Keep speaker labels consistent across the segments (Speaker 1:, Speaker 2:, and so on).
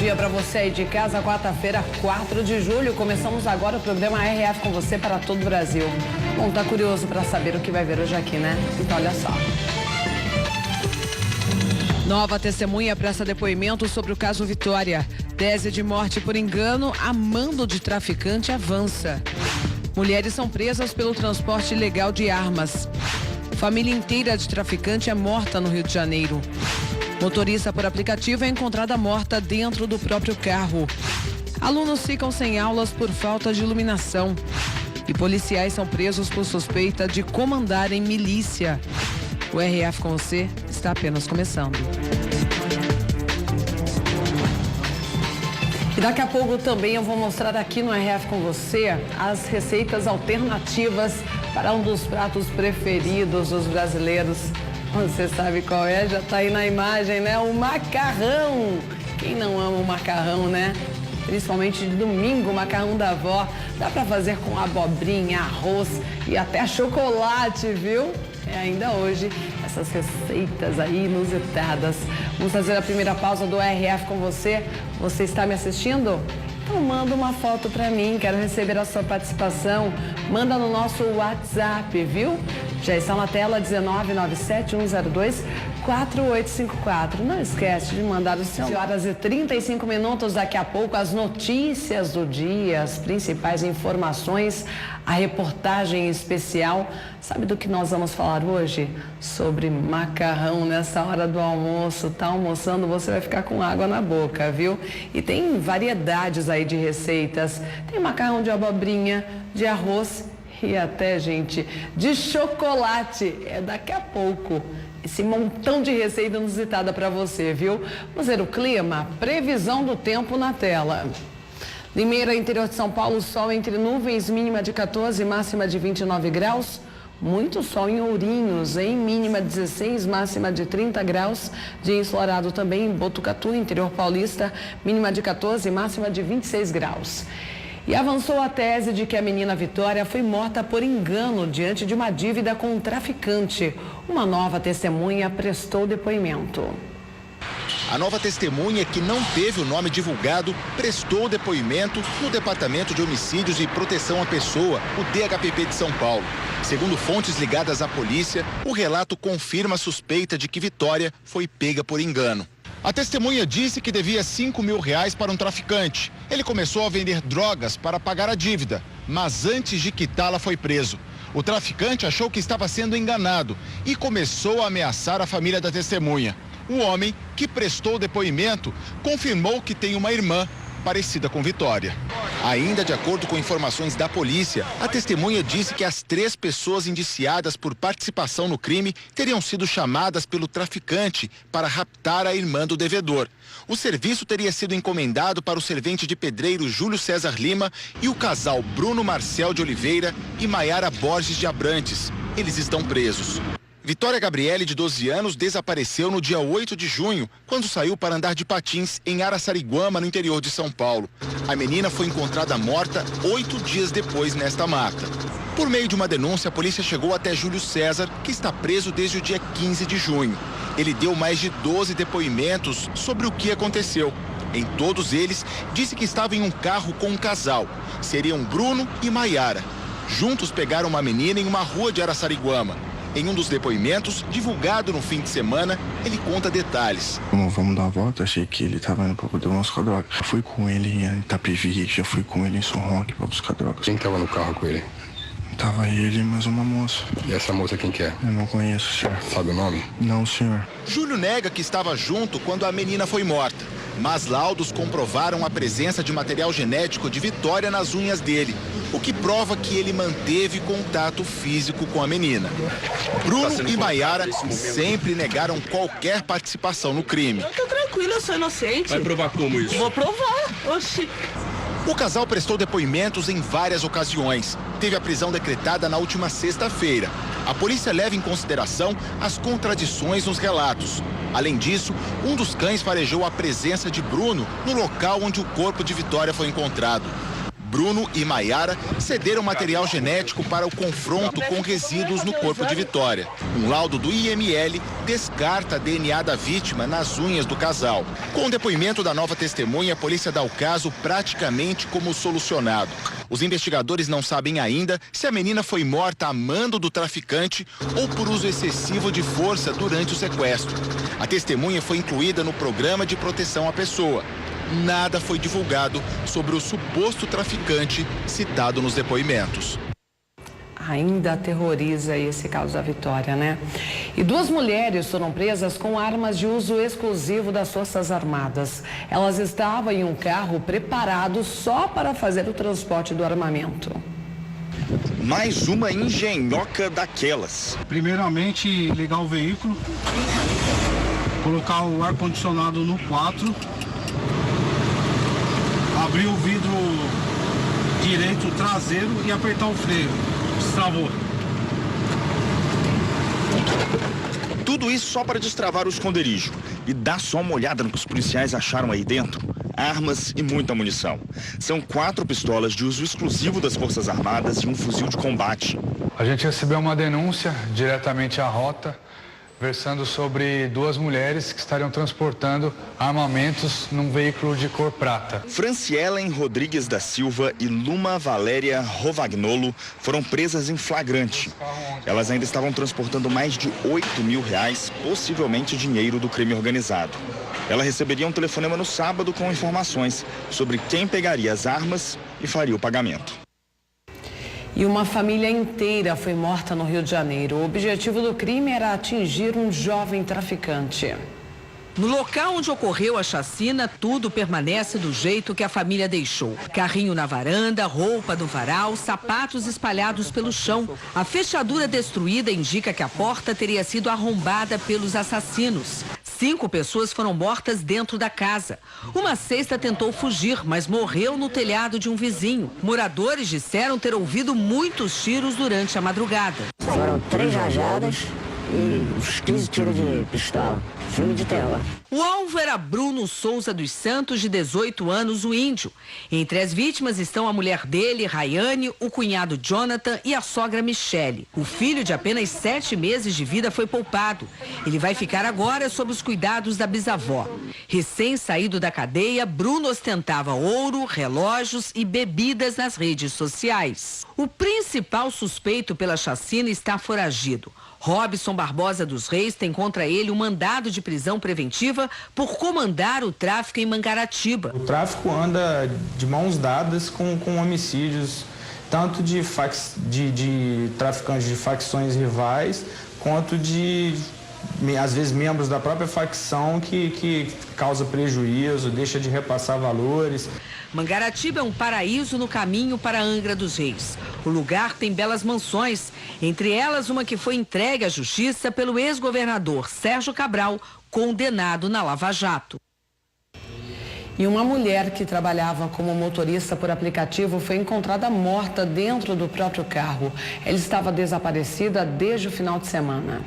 Speaker 1: dia para você aí de casa, quarta-feira, 4 de julho. Começamos agora o programa RF com você para todo o Brasil. Bom, tá curioso para saber o que vai ver hoje aqui, né? Então, olha só. Nova testemunha presta depoimento sobre o caso Vitória. Tese de morte por engano a mando de traficante avança. Mulheres são presas pelo transporte ilegal de armas. Família inteira de traficante é morta no Rio de Janeiro. Motorista por aplicativo é encontrada morta dentro do próprio carro. Alunos ficam sem aulas por falta de iluminação. E policiais são presos por suspeita de comandarem milícia. O RF com você está apenas começando. E daqui a pouco também eu vou mostrar aqui no RF com você as receitas alternativas para um dos pratos preferidos dos brasileiros. Você sabe qual é? Já está aí na imagem, né? O macarrão. Quem não ama o macarrão, né? Principalmente de domingo, o macarrão da avó. Dá para fazer com abobrinha, arroz e até chocolate, viu? É ainda hoje essas receitas aí inusitadas. Vamos fazer a primeira pausa do RF com você. Você está me assistindo? Então manda uma foto para mim, quero receber a sua participação. Manda no nosso WhatsApp, viu? Já está na tela 19971024854. Não esquece de mandar o seu. 11h35. Daqui a pouco as notícias do dia, as principais informações, a reportagem especial. Sabe do que nós vamos falar hoje? Sobre macarrão nessa hora do almoço. Tá almoçando, você vai ficar com água na boca, viu? E tem variedades aí de receitas. Tem macarrão de abobrinha, de arroz e até, gente, de chocolate. É daqui a pouco. Esse montão de receita inusitada para você, viu? Vamos ver o clima? Previsão do tempo na tela. Limeira, interior de São Paulo, sol entre nuvens, mínima de 14, máxima de 29 graus. Muito sol em Ourinhos, em mínima 16, máxima de 30 graus. Dia ensolarado também em Botucatu, interior paulista, mínima de 14, máxima de 26 graus. E avançou a tese de que a menina Vitória foi morta por engano diante de uma dívida com um traficante. Uma nova testemunha prestou depoimento.
Speaker 2: A nova testemunha, que não teve o nome divulgado, prestou depoimento no Departamento de Homicídios e Proteção à Pessoa, o DHPP de São Paulo. Segundo fontes ligadas à polícia, o relato confirma a suspeita de que Vitória foi pega por engano. A testemunha disse que devia R$5.000 para um traficante. Ele começou a vender drogas para pagar a dívida, mas antes de quitá-la foi preso. O traficante achou que estava sendo enganado e começou a ameaçar a família da testemunha. O homem, que prestou depoimento, confirmou que tem uma irmã parecida com Vitória. Ainda de acordo com informações da polícia, a testemunha disse que as 3 pessoas indiciadas por participação no crime teriam sido chamadas pelo traficante para raptar a irmã do devedor. O serviço teria sido encomendado para o servente de pedreiro Júlio César Lima e o casal Bruno Marcel de Oliveira e Maiara Borges de Abrantes. Eles estão presos. Vitória Gabriele, de 12 anos, desapareceu no dia 8 de junho, quando saiu para andar de patins em Araçariguama, no interior de São Paulo. A menina foi encontrada morta 8 dias depois nesta mata. Por meio de uma denúncia, a polícia chegou até Júlio César, que está preso desde o dia 15 de junho. Ele deu mais de 12 depoimentos sobre o que aconteceu. Em todos eles, disse que estava em um carro com um casal. Seriam Bruno e Maiara. Juntos pegaram uma menina em uma rua de Araçariguama. Em um dos depoimentos, divulgado no fim de semana, ele conta detalhes.
Speaker 3: Vamos dar uma volta, achei que ele estava indo para poder buscar droga. Fui com ele em Itapevi, já fui com ele em São Roque para buscar drogas.
Speaker 4: Quem estava no carro com ele?
Speaker 3: Tava ele e mais uma moça.
Speaker 4: E essa moça quem que é?
Speaker 3: Eu não conheço, senhor.
Speaker 4: Sabe o nome?
Speaker 3: Não, senhor.
Speaker 2: Júlio nega que estava junto quando a menina foi morta, mas laudos comprovaram a presença de material genético de Vitória nas unhas dele, o que prova que ele manteve contato físico com a menina. Bruno e Maiara sempre negaram qualquer participação no crime.
Speaker 5: Eu tô tranquila, eu sou inocente.
Speaker 4: Vai provar como isso?
Speaker 5: Vou provar. Oxi.
Speaker 2: O casal prestou depoimentos em várias ocasiões. Teve a prisão decretada na última sexta-feira. A polícia leva em consideração as contradições nos relatos. Além disso, um dos cães farejou a presença de Bruno no local onde o corpo de Vitória foi encontrado. Bruno e Maiara cederam material genético para o confronto com resíduos no corpo de Vitória. Um laudo do IML descarta a DNA da vítima nas unhas do casal. Com o depoimento da nova testemunha, a polícia dá o caso praticamente como solucionado. Os investigadores não sabem ainda se a menina foi morta a mando do traficante ou por uso excessivo de força durante o sequestro. A testemunha foi incluída no programa de proteção à pessoa. Nada foi divulgado sobre o suposto traficante citado nos depoimentos.
Speaker 1: Ainda aterroriza esse caso da Vitória, né? E 2 mulheres foram presas com armas de uso exclusivo das Forças Armadas. Elas estavam em um carro preparado só para fazer o transporte do armamento.
Speaker 6: Mais uma engenhoca daquelas.
Speaker 7: Primeiramente, ligar o veículo, colocar o ar-condicionado no 4, abrir o vidro direito traseiro e apertar o freio. Destravou.
Speaker 6: Tudo isso só para destravar o esconderijo. E dá só uma olhada no que os policiais acharam aí dentro. Armas e muita munição. São 4 pistolas de uso exclusivo das Forças Armadas e um fuzil de combate.
Speaker 8: A gente recebeu uma denúncia diretamente à rota, versando sobre 2 mulheres que estariam transportando armamentos num veículo de cor prata.
Speaker 6: Francielen Rodrigues da Silva e Luma Valéria Rovagnolo foram presas em flagrante. Elas ainda estavam transportando mais de R$8 mil, possivelmente dinheiro do crime organizado. Ela receberia um telefonema no sábado com informações sobre quem pegaria as armas e faria o pagamento.
Speaker 1: E uma família inteira foi morta no Rio de Janeiro. O objetivo do crime era atingir um jovem traficante.
Speaker 9: No local onde ocorreu a chacina, tudo permanece do jeito que a família deixou. Carrinho na varanda, roupa no varal, sapatos espalhados pelo chão. A fechadura destruída indica que a porta teria sido arrombada pelos assassinos. 5 pessoas foram mortas dentro da casa. Uma 6ª tentou fugir, mas morreu no telhado de um vizinho. Moradores disseram ter ouvido muitos tiros durante a madrugada.
Speaker 10: Foram 3 rajadas e uns 15 tiros de pistola. Filme de tela.
Speaker 9: O alvo era Bruno Souza dos Santos, de 18 anos, o índio. Entre as vítimas estão a mulher dele, Rayane, o cunhado Jonathan e a sogra Michele. O filho, de apenas 7 meses de vida, foi poupado. Ele vai ficar agora sob os cuidados da bisavó. Recém-saído da cadeia, Bruno ostentava ouro, relógios e bebidas nas redes sociais. O principal suspeito pela chacina está foragido. Robson Barbosa dos Reis tem contra ele um mandado de prisão preventiva por comandar o tráfico em Mangaratiba.
Speaker 11: O tráfico anda de mãos dadas com homicídios, tanto de traficantes de facções rivais, quanto de, às vezes, membros da própria facção que causa prejuízo, deixa de repassar valores.
Speaker 9: Mangaratiba é um paraíso no caminho para Angra dos Reis. O lugar tem belas mansões, entre elas uma que foi entregue à justiça pelo ex-governador Sérgio Cabral, condenado na Lava Jato.
Speaker 1: E uma mulher que trabalhava como motorista por aplicativo foi encontrada morta dentro do próprio carro. Ela estava desaparecida desde o final de semana.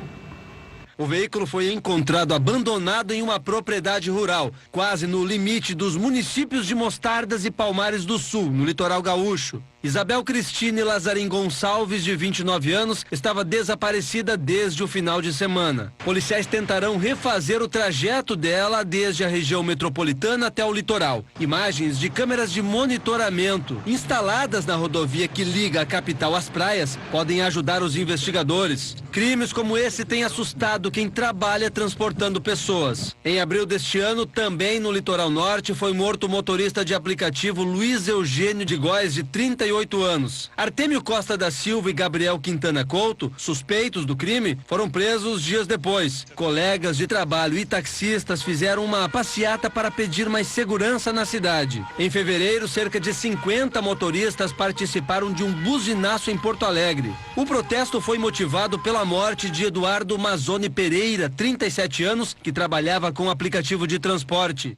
Speaker 12: O veículo foi encontrado abandonado em uma propriedade rural, quase no limite dos municípios de Mostardas e Palmares do Sul, no litoral gaúcho. Isabel Cristine Lazarim Gonçalves, de 29 anos, estava desaparecida desde o final de semana. Policiais tentarão refazer o trajeto dela desde a região metropolitana até o litoral. Imagens de câmeras de monitoramento instaladas na rodovia que liga a capital às praias podem ajudar os investigadores. Crimes como esse têm assustado quem trabalha transportando pessoas. Em abril deste ano, também no litoral norte, foi morto o motorista de aplicativo Luiz Eugênio de Góes, de 38 anos. Artêmio Costa da Silva e Gabriel Quintana Couto, suspeitos do crime, foram presos dias depois. Colegas de trabalho e taxistas fizeram uma passeata para pedir mais segurança na cidade. Em fevereiro, cerca de 50 motoristas participaram de um buzinaço em Porto Alegre. O protesto foi motivado pela morte de Eduardo Mazzoni Pereira, 37 anos, que trabalhava com aplicativo de transporte.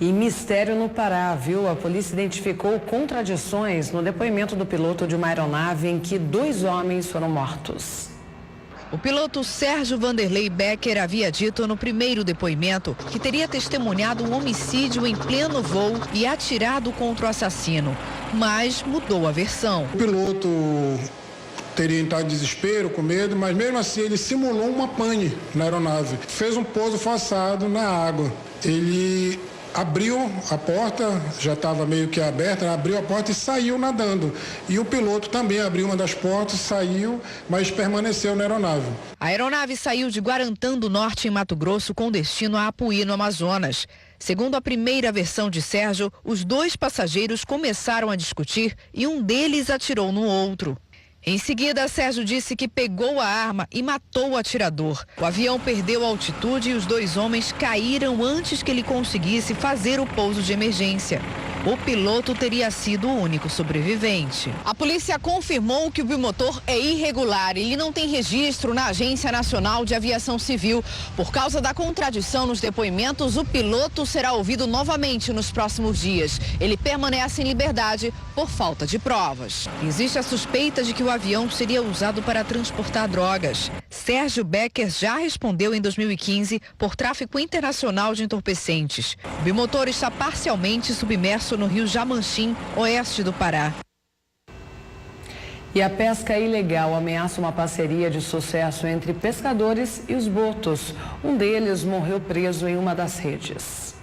Speaker 1: E mistério no Pará, viu? A polícia identificou contradições no depoimento do piloto de uma aeronave em que 2 homens foram mortos.
Speaker 9: O piloto Sérgio Vanderlei Becker havia dito no primeiro depoimento que teria testemunhado um homicídio em pleno voo e atirado contra o assassino, mas mudou a versão.
Speaker 7: O piloto teria entrado em desespero, com medo, mas mesmo assim ele simulou uma pane na aeronave. Fez um pouso forçado na água. Ele abriu a porta, já estava meio que aberta, abriu a porta e saiu nadando. E o piloto também abriu uma das portas, saiu, mas permaneceu na aeronave.
Speaker 9: A aeronave saiu de Guarantã do Norte, em Mato Grosso, com destino a Apuí, no Amazonas. Segundo a primeira versão de Sérgio, os 2 passageiros começaram a discutir e um deles atirou no outro. Em seguida, Sérgio disse que pegou a arma e matou o atirador. O avião perdeu altitude e os 2 homens caíram antes que ele conseguisse fazer o pouso de emergência. O piloto teria sido o único sobrevivente. A polícia confirmou que o bimotor é irregular. Ele não tem registro na Agência Nacional de Aviação Civil. Por causa da contradição nos depoimentos, o piloto será ouvido novamente nos próximos dias. Ele permanece em liberdade por falta de provas. Existe a suspeita de que o avião seria usado para transportar drogas. Sérgio Becker já respondeu em 2015 por tráfico internacional de entorpecentes. O bimotor está parcialmente submerso no rio Jamanchim, oeste do Pará.
Speaker 1: E a pesca ilegal ameaça uma parceria de sucesso entre pescadores e os botos. Um deles morreu preso em uma das redes.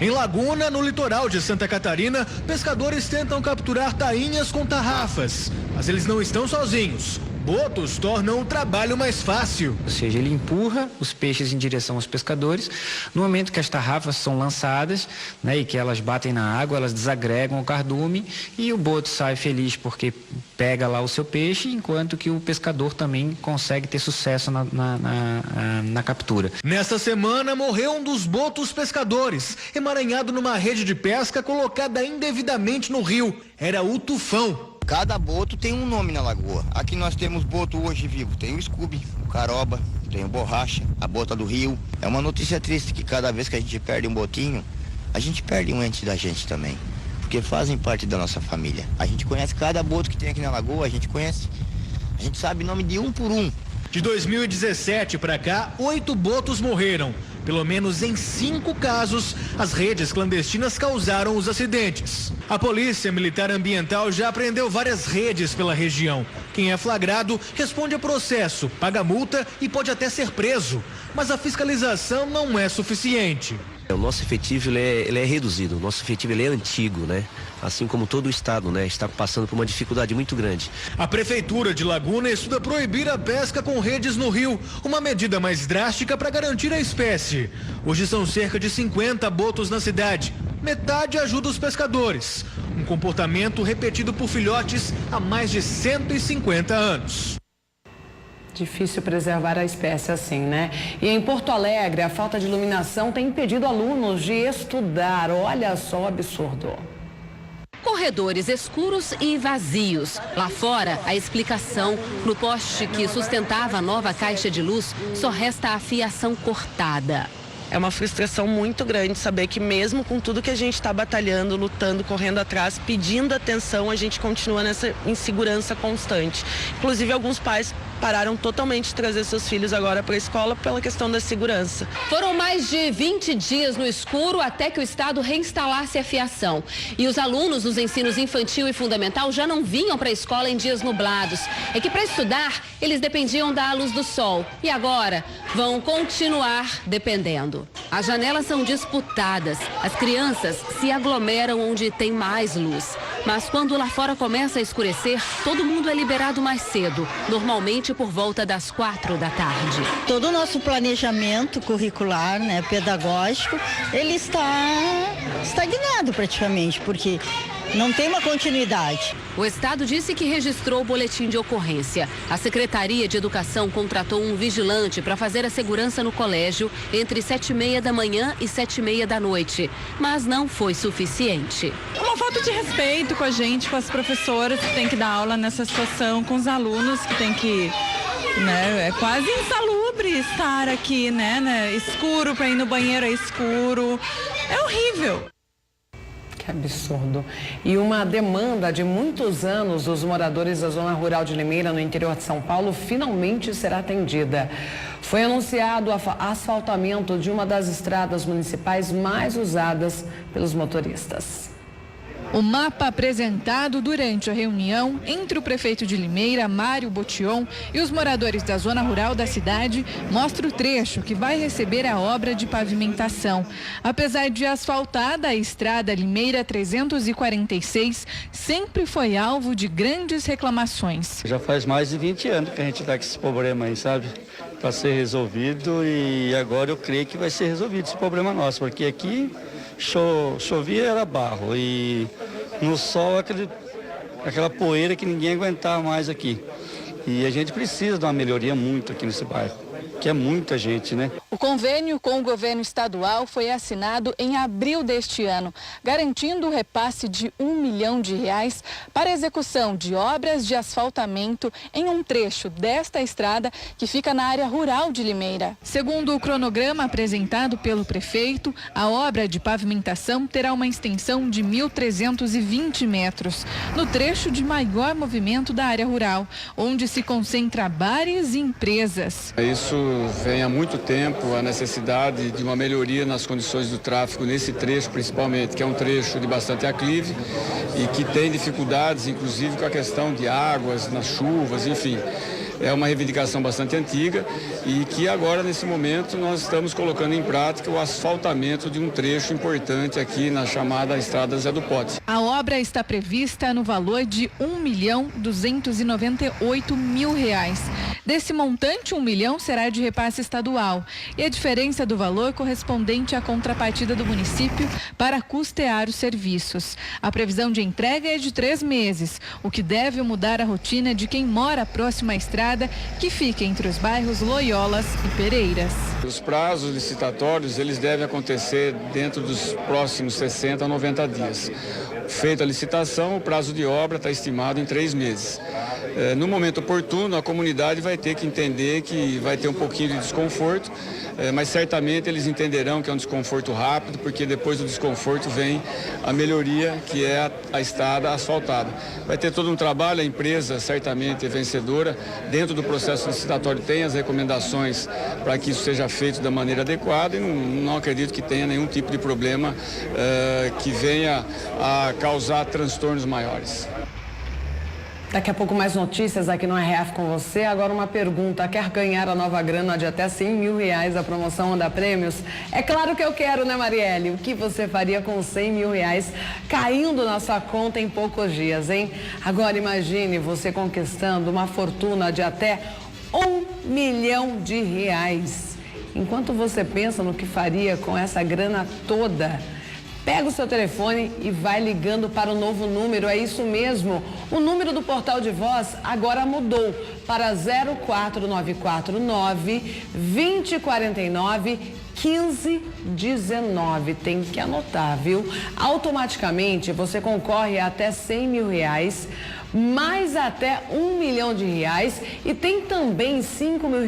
Speaker 13: Em Laguna, no litoral de Santa Catarina, pescadores tentam capturar tainhas com tarrafas. Mas eles não estão sozinhos. Botos tornam o trabalho mais fácil.
Speaker 14: Ou seja, ele empurra os peixes em direção aos pescadores. No momento que as tarrafas são lançadas, né, e que elas batem na água, elas desagregam o cardume e o boto sai feliz porque pega lá o seu peixe, enquanto que o pescador também consegue ter sucesso na captura.
Speaker 13: Nesta semana morreu um dos botos pescadores, emaranhado numa rede de pesca colocada indevidamente no rio. Era o Tufão.
Speaker 15: Cada boto tem um nome na lagoa. Aqui nós temos boto hoje vivo. Tem o Scooby, o Caroba, tem o Borracha, a bota do rio. É uma notícia triste que cada vez que a gente perde um botinho, a gente perde um ente da gente também. Porque fazem parte da nossa família. A gente conhece cada boto que tem aqui na lagoa, a gente conhece. A gente sabe o nome de um por um.
Speaker 13: De 2017 para cá, 8 botos morreram. Pelo menos em 5 casos, as redes clandestinas causaram os acidentes. A Polícia Militar Ambiental já apreendeu várias redes pela região. Quem é flagrado responde a processo, paga multa e pode até ser preso. Mas a fiscalização não é suficiente.
Speaker 16: O nosso efetivo ele é reduzido, o nosso efetivo ele é antigo, né? Assim como todo o estado, né? Está passando por uma dificuldade muito grande.
Speaker 13: A Prefeitura de Laguna estuda proibir a pesca com redes no rio, uma medida mais drástica para garantir a espécie. Hoje são cerca de 50 botos na cidade. Metade ajuda os pescadores. Um comportamento repetido por filhotes há mais de 150 anos.
Speaker 1: Difícil preservar a espécie assim, né? E em Porto Alegre, a falta de iluminação tem impedido alunos de estudar. Olha só o absurdo.
Speaker 17: Corredores escuros e vazios. Lá fora, a explicação: no poste que sustentava a nova caixa de luz, só resta a fiação cortada.
Speaker 18: É uma frustração muito grande saber que mesmo com tudo que a gente está batalhando, lutando, correndo atrás, pedindo atenção, a gente continua nessa insegurança constante. Inclusive, alguns pais pararam totalmente de trazer seus filhos agora para a escola pela questão da segurança.
Speaker 17: Foram mais de 20 dias no escuro até que o Estado reinstalasse a fiação. E os alunos dos ensinos infantil e fundamental já não vinham para a escola em dias nublados. É que para estudar, eles dependiam da luz do sol. E agora vão continuar dependendo. As janelas são disputadas. As crianças se aglomeram onde tem mais luz. Mas quando lá fora começa a escurecer, todo mundo é liberado mais cedo, normalmente por volta das 4 da tarde.
Speaker 19: Todo o nosso planejamento curricular, né, pedagógico, ele está estagnado praticamente, porque não tem uma continuidade.
Speaker 17: O Estado disse que registrou o boletim de ocorrência. A Secretaria de Educação contratou um vigilante para fazer a segurança no colégio entre 7h30 da manhã e 7h30 da noite. Mas não foi suficiente.
Speaker 20: É uma falta de respeito com a gente, com as professoras que tem que dar aula nessa situação, com os alunos que tem que... Né, é quase insalubre estar aqui, né? Escuro, para ir no banheiro é escuro. É horrível.
Speaker 1: Que absurdo. E uma demanda de muitos anos dos moradores da zona rural de Limeira, no interior de São Paulo, finalmente será atendida. Foi anunciado o asfaltamento de uma das estradas municipais mais usadas pelos motoristas.
Speaker 21: O mapa apresentado durante a reunião entre o prefeito de Limeira, Mário Botion, e os moradores da zona rural da cidade mostra o trecho que vai receber a obra de pavimentação. Apesar de asfaltada, a estrada Limeira 346 sempre foi alvo de grandes reclamações.
Speaker 22: Já faz mais de 20 anos que a gente está com esse problema aí, sabe? Para ser resolvido, e agora eu creio que vai ser resolvido esse problema nosso, porque aqui chovia era barro e no sol aquela poeira que ninguém aguentava mais aqui. E a gente precisa de uma melhoria muito aqui nesse bairro, que é muita gente, né?
Speaker 21: O convênio com o governo estadual foi assinado em abril deste ano, garantindo o repasse de R$1 milhão para a execução de obras de asfaltamento em um trecho desta estrada que fica na área rural de Limeira. Segundo o cronograma apresentado pelo prefeito, a obra de pavimentação terá uma extensão de 1.320 metros, no trecho de maior movimento da área rural, onde se concentra bares e empresas.
Speaker 23: Isso vem há muito tempo, a necessidade de uma melhoria nas condições do tráfego nesse trecho, principalmente, que é um trecho de bastante aclive e que tem dificuldades, inclusive com a questão de águas nas chuvas, enfim. É uma reivindicação bastante antiga e que agora, nesse momento, nós estamos colocando em prática o asfaltamento de um trecho importante aqui na chamada Estrada Zé do Pote.
Speaker 21: A obra está prevista no valor de R$1.298.000. Desse montante, R$1 milhão será de repasse estadual e a diferença do valor correspondente à contrapartida do município para custear os serviços. A previsão de entrega é de 3 meses, o que deve mudar a rotina de quem mora próximo à estrada, que fica entre os bairros Loiolas e Pereiras.
Speaker 23: Os prazos licitatórios, eles devem acontecer dentro dos próximos 60 a 90 dias. Feita a licitação, o prazo de obra está estimado em 3 meses. No momento oportuno, a comunidade vai ter que entender que vai ter um pouquinho de desconforto, mas certamente eles entenderão que é um desconforto rápido, porque depois do desconforto vem a melhoria, que é a estrada asfaltada. Vai ter todo um trabalho, a empresa certamente é vencedora. Dentro do processo licitatório tem as recomendações para que isso seja feito da maneira adequada e não acredito que tenha nenhum tipo de problema que venha a causar transtornos maiores.
Speaker 1: Daqui a pouco mais notícias aqui no RF com você. Agora uma pergunta, quer ganhar a nova grana de até R$100 mil da promoção Onda Prêmios? É claro que eu quero, né, Marielle? O que você faria com R$100 mil caindo na sua conta em poucos dias, hein? Agora imagine você conquistando uma fortuna de até R$1 milhão. Enquanto você pensa no que faria com essa grana toda, pega o seu telefone e vai ligando para o novo número, é isso mesmo. O número do Portal de Voz agora mudou para 04949 2049 1519. Tem que anotar, viu? Automaticamente você concorre a até R$100 mil, mais até R$1 milhão e tem também R$5 mil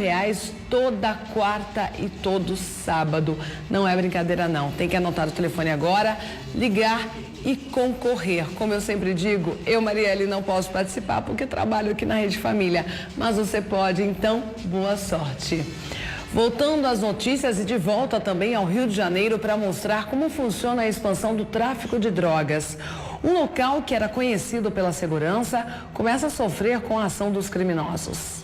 Speaker 1: toda quarta e todo sábado. Não é brincadeira não, tem que anotar o telefone agora, ligar e concorrer. Como eu sempre digo, eu, Marielle, não posso participar porque trabalho aqui na Rede Família, mas você pode, então boa sorte. Voltando às notícias e de volta também ao Rio de Janeiro para mostrar como funciona a expansão do tráfico de drogas. Um local que era conhecido pela segurança começa a sofrer com a ação dos criminosos.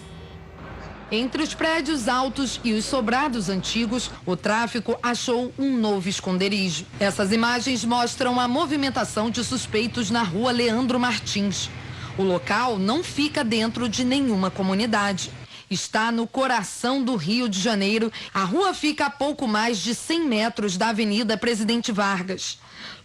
Speaker 9: Entre os prédios altos e os sobrados antigos, o tráfico achou um novo esconderijo. Essas imagens mostram a movimentação de suspeitos na rua Leandro Martins. O local não fica dentro de nenhuma comunidade. Está no coração do Rio de Janeiro. A rua fica a pouco mais de 100 metros da Avenida Presidente Vargas.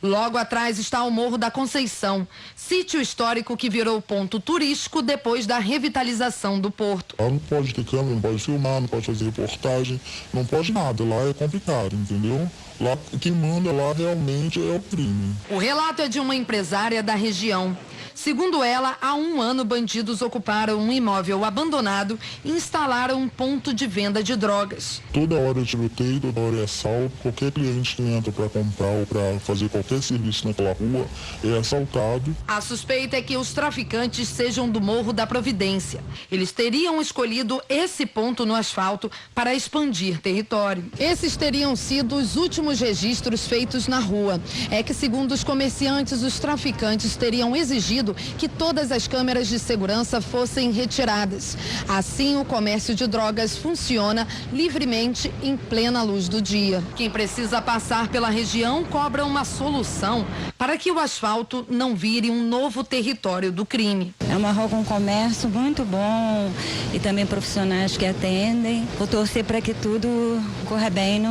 Speaker 9: Logo atrás está o Morro da Conceição, sítio histórico que virou ponto turístico depois da revitalização do porto.
Speaker 3: Lá não pode ter câmera, não pode filmar, não pode fazer reportagem, não pode nada, lá é complicado, entendeu? Lá quem manda lá realmente é o crime.
Speaker 9: O relato é de uma empresária da região. Segundo ela, há 1 ano, bandidos ocuparam um imóvel abandonado e instalaram um ponto de venda de drogas.
Speaker 2: Toda hora é tiroteio, toda hora é assalto. Qualquer cliente que entra para comprar ou para fazer qualquer serviço naquela rua é assaltado.
Speaker 9: A suspeita é que os traficantes sejam do Morro da Providência. Eles teriam escolhido esse ponto no asfalto para expandir território. Esses teriam sido os últimos registros feitos na rua. É que, segundo os comerciantes, os traficantes teriam exigido que todas as câmeras de segurança fossem retiradas. Assim, o comércio de drogas funciona livremente em plena luz do dia. Quem precisa passar pela região cobra uma solução para que o asfalto não vire um novo território do crime.
Speaker 4: É uma rua com comércio muito bom e também profissionais que atendem. Vou torcer para que tudo corra bem,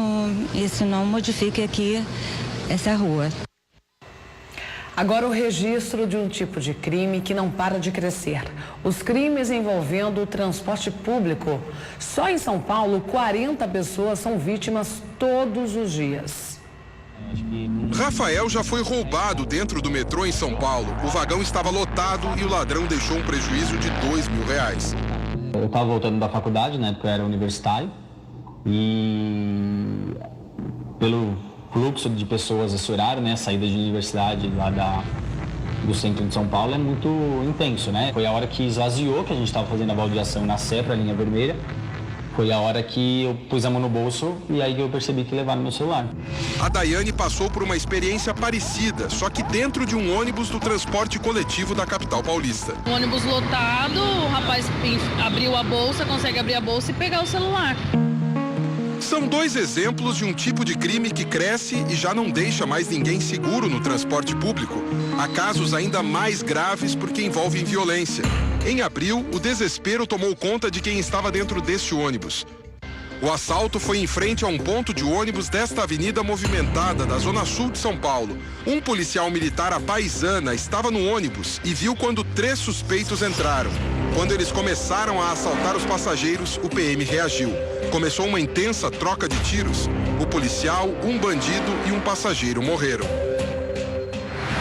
Speaker 4: isso não modifique aqui essa rua.
Speaker 1: Agora o registro de um tipo de crime que não para de crescer. Os crimes envolvendo o transporte público. Só em São Paulo, 40 pessoas são vítimas todos os dias.
Speaker 5: Rafael já foi roubado dentro do metrô em São Paulo. O vagão estava lotado e o ladrão deixou um prejuízo de R$2.000.
Speaker 24: Eu estava voltando da faculdade, né, porque eu era universitário. E pelo fluxo de pessoas esse horário, né, a saída de universidade lá do centro de São Paulo é muito intenso, né? Foi a hora que esvaziou, que a gente estava fazendo a baldeação na Sé para a linha vermelha. Foi a hora que eu pus a mão no bolso e aí eu percebi que levaram meu celular.
Speaker 5: A Daiane passou por uma experiência parecida, só que dentro de um ônibus do transporte coletivo da capital paulista.
Speaker 25: Um ônibus lotado, o rapaz abriu a bolsa, consegue abrir a bolsa e pegar o celular.
Speaker 5: São 2 exemplos de um tipo de crime que cresce e já não deixa mais ninguém seguro no transporte público. Há casos ainda mais graves porque envolvem violência. Em abril, o desespero tomou conta de quem estava dentro deste ônibus. O assalto foi em frente a um ponto de ônibus desta avenida movimentada da Zona Sul de São Paulo. Um policial militar à paisana estava no ônibus e viu quando 3 suspeitos entraram. Quando eles começaram a assaltar os passageiros, o PM reagiu. Começou uma intensa troca de tiros. O policial, um bandido e um passageiro morreram.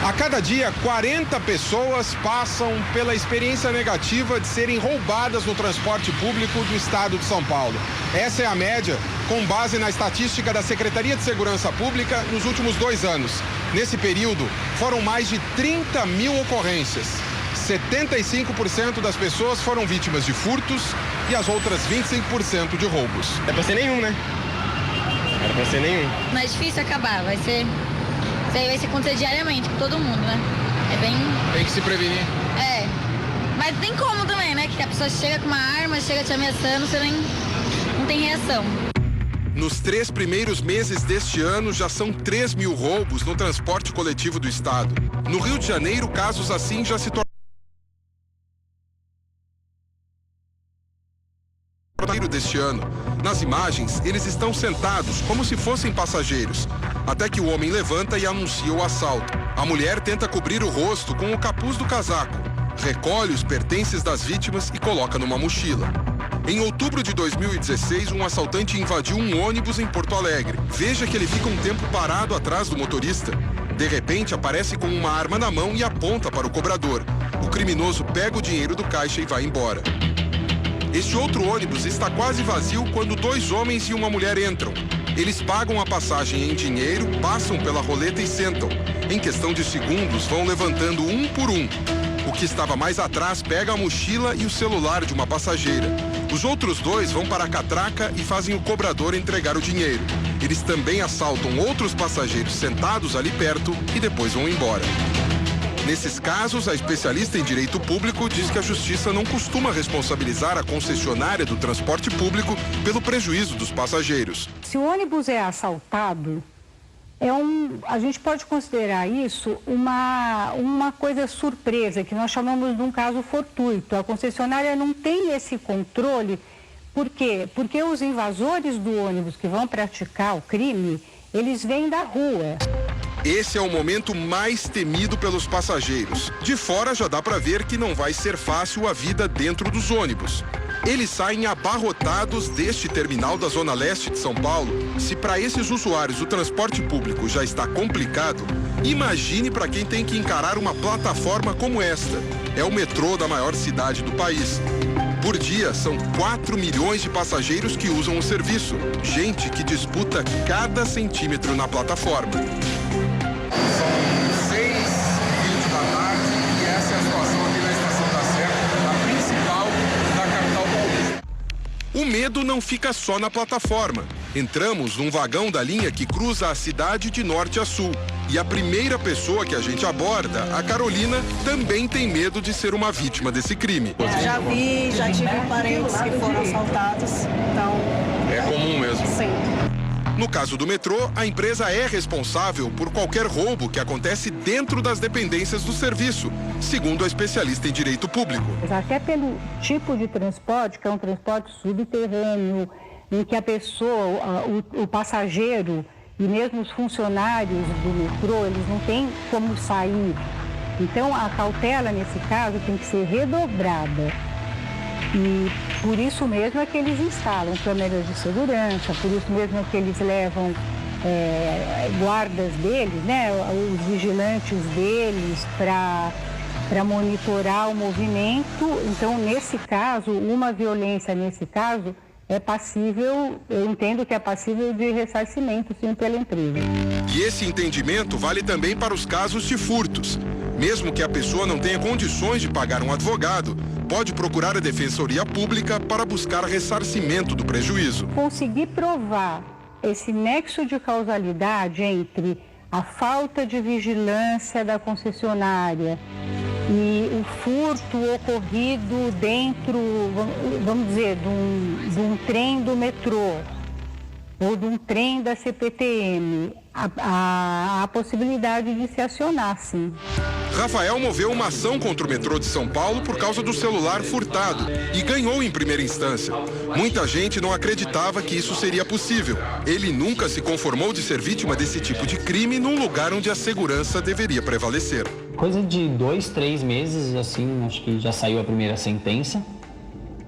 Speaker 5: A cada dia, 40 pessoas passam pela experiência negativa de serem roubadas no transporte público do estado de São Paulo. Essa é a média, com base na estatística da Secretaria de Segurança Pública nos últimos 2 anos. Nesse período, foram mais de 30 mil ocorrências. 75% das pessoas foram vítimas de furtos e as outras 25% de roubos.
Speaker 26: É pra ser nenhum, né? Era pra ser nenhum.
Speaker 27: Não é difícil acabar, isso aí vai se acontecer diariamente com todo mundo, né? É bem...
Speaker 5: Tem que se prevenir.
Speaker 27: É, mas tem como também, né? Que a pessoa chega com uma arma, chega te ameaçando, você não tem reação.
Speaker 5: Nos 3 primeiros meses deste ano, já são 3 mil roubos no transporte coletivo do estado. No Rio de Janeiro, casos assim já se tornaram deste ano. Nas imagens, eles estão sentados como se fossem passageiros, até que o homem levanta e anuncia o assalto. A mulher tenta cobrir o rosto com o capuz do casaco, recolhe os pertences das vítimas e coloca numa mochila. Em outubro de 2016, um assaltante invadiu um ônibus em Porto Alegre. Veja que ele fica um tempo parado atrás do motorista. De repente, aparece com uma arma na mão e aponta para o cobrador. O criminoso pega o dinheiro do caixa e vai embora. Este outro ônibus está quase vazio quando 2 homens e uma mulher entram. Eles pagam a passagem em dinheiro, passam pela roleta e sentam. Em questão de segundos, vão levantando um por um. O que estava mais atrás pega a mochila e o celular de uma passageira. Os outros 2 vão para a catraca e fazem o cobrador entregar o dinheiro. Eles também assaltam outros passageiros sentados ali perto e depois vão embora. Nesses casos, a especialista em direito público diz que a justiça não costuma responsabilizar a concessionária do transporte público pelo prejuízo dos passageiros.
Speaker 28: Se o ônibus é assaltado, a gente pode considerar isso uma coisa surpresa, que nós chamamos de um caso fortuito. A concessionária não tem esse controle. Por quê? Porque os invasores do ônibus que vão praticar o crime, eles vêm da rua.
Speaker 5: Esse é o momento mais temido pelos passageiros. De fora já dá para ver que não vai ser fácil a vida dentro dos ônibus. Eles saem abarrotados deste terminal da Zona Leste de São Paulo. Se para esses usuários o transporte público já está complicado, imagine para quem tem que encarar uma plataforma como esta. É o metrô da maior cidade do país. Por dia, são 4 milhões de passageiros que usam o serviço. Gente que disputa cada centímetro na plataforma.
Speaker 6: São 6h20 da tarde e essa é a situação aqui na Estação da Sé, a principal da capital paulista.
Speaker 5: O medo não fica só na plataforma. Entramos num vagão da linha que cruza a cidade de norte a sul. E a primeira pessoa que a gente aborda, a Carolina, também tem medo de ser uma vítima desse crime.
Speaker 7: Já vi, já tive parentes que foram assaltados, então...
Speaker 5: É comum mesmo?
Speaker 7: Sim.
Speaker 5: No caso do metrô, a empresa é responsável por qualquer roubo que acontece dentro das dependências do serviço, segundo a especialista em direito público.
Speaker 28: Até pelo tipo de transporte, que é um transporte subterrâneo, em que a pessoa, o passageiro e mesmo os funcionários do metrô, eles não têm como sair. Então, a cautela, nesse caso, tem que ser redobrada. E por isso mesmo é que eles instalam câmeras de segurança, por isso mesmo é que eles levam guardas deles, né, os vigilantes deles, para monitorar o movimento. Então, nesse caso, uma violência nesse caso é passível, eu entendo que é passível de ressarcimento, sim, pela empresa.
Speaker 5: E esse entendimento vale também para os casos de furtos. Mesmo que a pessoa não tenha condições de pagar um advogado, pode procurar a Defensoria Pública para buscar ressarcimento do prejuízo.
Speaker 28: Conseguir provar esse nexo de causalidade entre a falta de vigilância da concessionária e o furto ocorrido dentro, vamos dizer, de um trem do metrô ou de um trem da CPTM, a possibilidade de se acionar, sim.
Speaker 5: Rafael moveu uma ação contra o metrô de São Paulo por causa do celular furtado e ganhou em primeira instância. Muita gente não acreditava que isso seria possível. Ele nunca se conformou de ser vítima desse tipo de crime num lugar onde a segurança deveria prevalecer.
Speaker 24: Coisa de 2, 3 meses, assim, acho que já saiu a primeira sentença.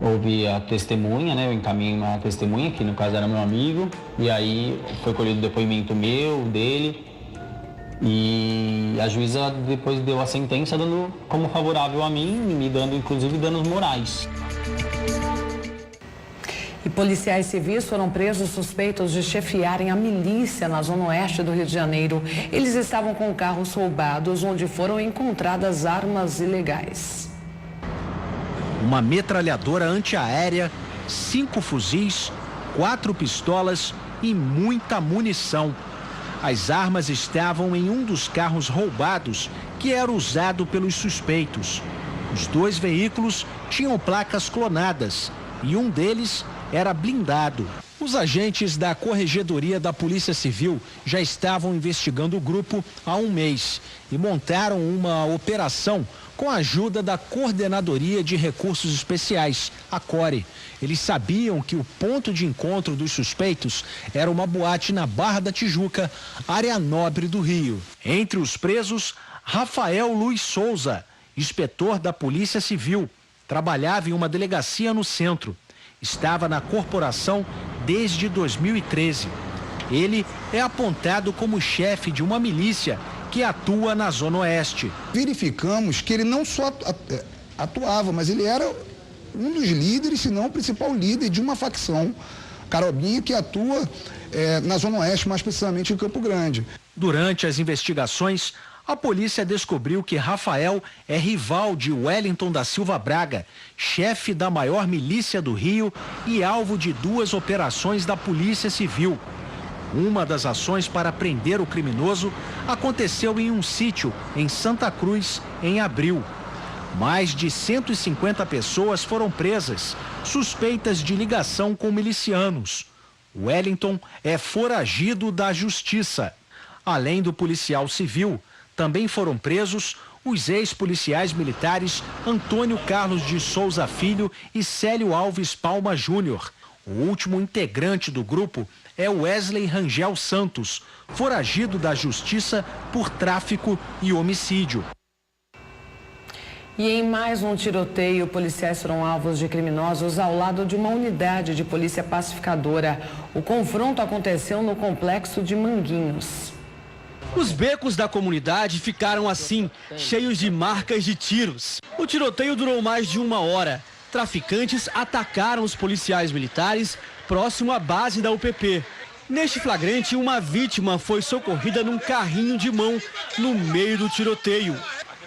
Speaker 24: Houve a testemunha, né? Eu encaminhei uma testemunha, que no caso era meu amigo, e aí foi colhido o depoimento meu, dele, e a juíza depois deu a sentença dando como favorável a mim, me dando inclusive danos morais.
Speaker 1: E policiais civis foram presos suspeitos de chefiarem a milícia na zona oeste do Rio de Janeiro. Eles estavam com carros roubados, onde foram encontradas armas ilegais.
Speaker 8: Uma metralhadora antiaérea, 5 fuzis, 4 pistolas e muita munição. As armas estavam em um dos carros roubados, que era usado pelos suspeitos. Os 2 veículos tinham placas clonadas e um deles era blindado. Os agentes da Corregedoria da Polícia Civil já estavam investigando o grupo há um mês e montaram uma operação com a ajuda da Coordenadoria de Recursos Especiais, a CORE. Eles sabiam que o ponto de encontro dos suspeitos era uma boate na Barra da Tijuca, área nobre do Rio. Entre os presos, Rafael Luiz Souza, inspetor da Polícia Civil, trabalhava em uma delegacia no centro. Estava na corporação desde 2013. Ele é apontado como chefe de uma milícia que atua na Zona Oeste.
Speaker 10: Verificamos que ele não só atuava, mas ele era um dos líderes, se não o principal líder de uma facção, Carobinha, que atua na Zona Oeste, mais precisamente em Campo Grande.
Speaker 8: Durante as investigações, a polícia descobriu que Rafael é rival de Wellington da Silva Braga, chefe da maior milícia do Rio e alvo de 2 operações da Polícia Civil. Uma das ações para prender o criminoso aconteceu em um sítio em Santa Cruz, em abril. Mais de 150 pessoas foram presas, suspeitas de ligação com milicianos. Wellington é foragido da justiça. Além do policial civil, também foram presos os ex-policiais militares Antônio Carlos de Souza Filho e Célio Alves Palma Júnior. O último integrante do grupo é Wesley Rangel Santos, foragido da justiça por tráfico e homicídio.
Speaker 1: E em mais um tiroteio, policiais foram alvos de criminosos ao lado de uma unidade de polícia pacificadora. O confronto aconteceu no complexo de Manguinhos.
Speaker 11: Os becos da comunidade ficaram assim, cheios de marcas de tiros. O tiroteio durou mais de 1 hora. Traficantes atacaram os policiais militares próximo à base da UPP. Neste flagrante, uma vítima foi socorrida num carrinho de mão no meio do tiroteio.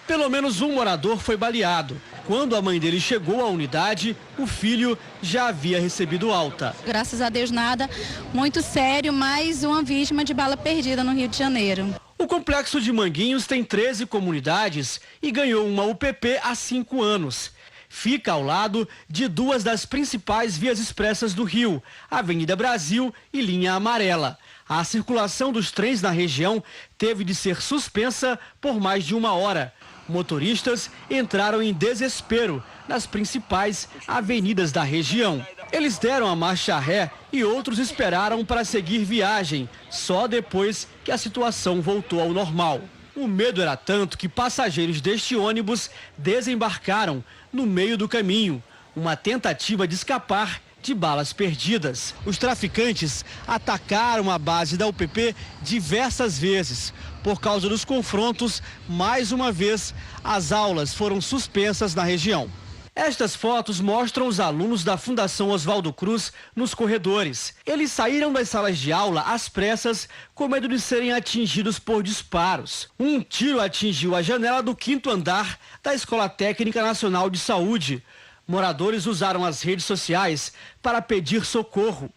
Speaker 11: Pelo menos um morador foi baleado. Quando a mãe dele chegou à unidade, o filho já havia recebido alta.
Speaker 12: Graças a Deus nada, muito sério, mais uma vítima de bala perdida no Rio de Janeiro.
Speaker 11: O complexo de Manguinhos tem 13 comunidades e ganhou uma UPP há 5 anos. Fica ao lado de 2 das principais vias expressas do Rio, Avenida Brasil e Linha Amarela. A circulação dos trens na região teve de ser suspensa por mais de 1 hora. Motoristas entraram em desespero nas principais avenidas da região. Eles deram a marcha ré e outros esperaram para seguir viagem, só depois que a situação voltou ao normal. O medo era tanto que passageiros deste ônibus desembarcaram no meio do caminho, uma tentativa de escapar de balas perdidas. Os traficantes atacaram a base da UPP diversas vezes. Por causa dos confrontos, mais uma vez, as aulas foram suspensas na região. Estas fotos mostram os alunos da Fundação Oswaldo Cruz nos corredores. Eles saíram das salas de aula às pressas, com medo de serem atingidos por disparos. Um tiro atingiu a janela do 5º andar da Escola Técnica Nacional de Saúde. Moradores usaram as redes sociais para pedir socorro.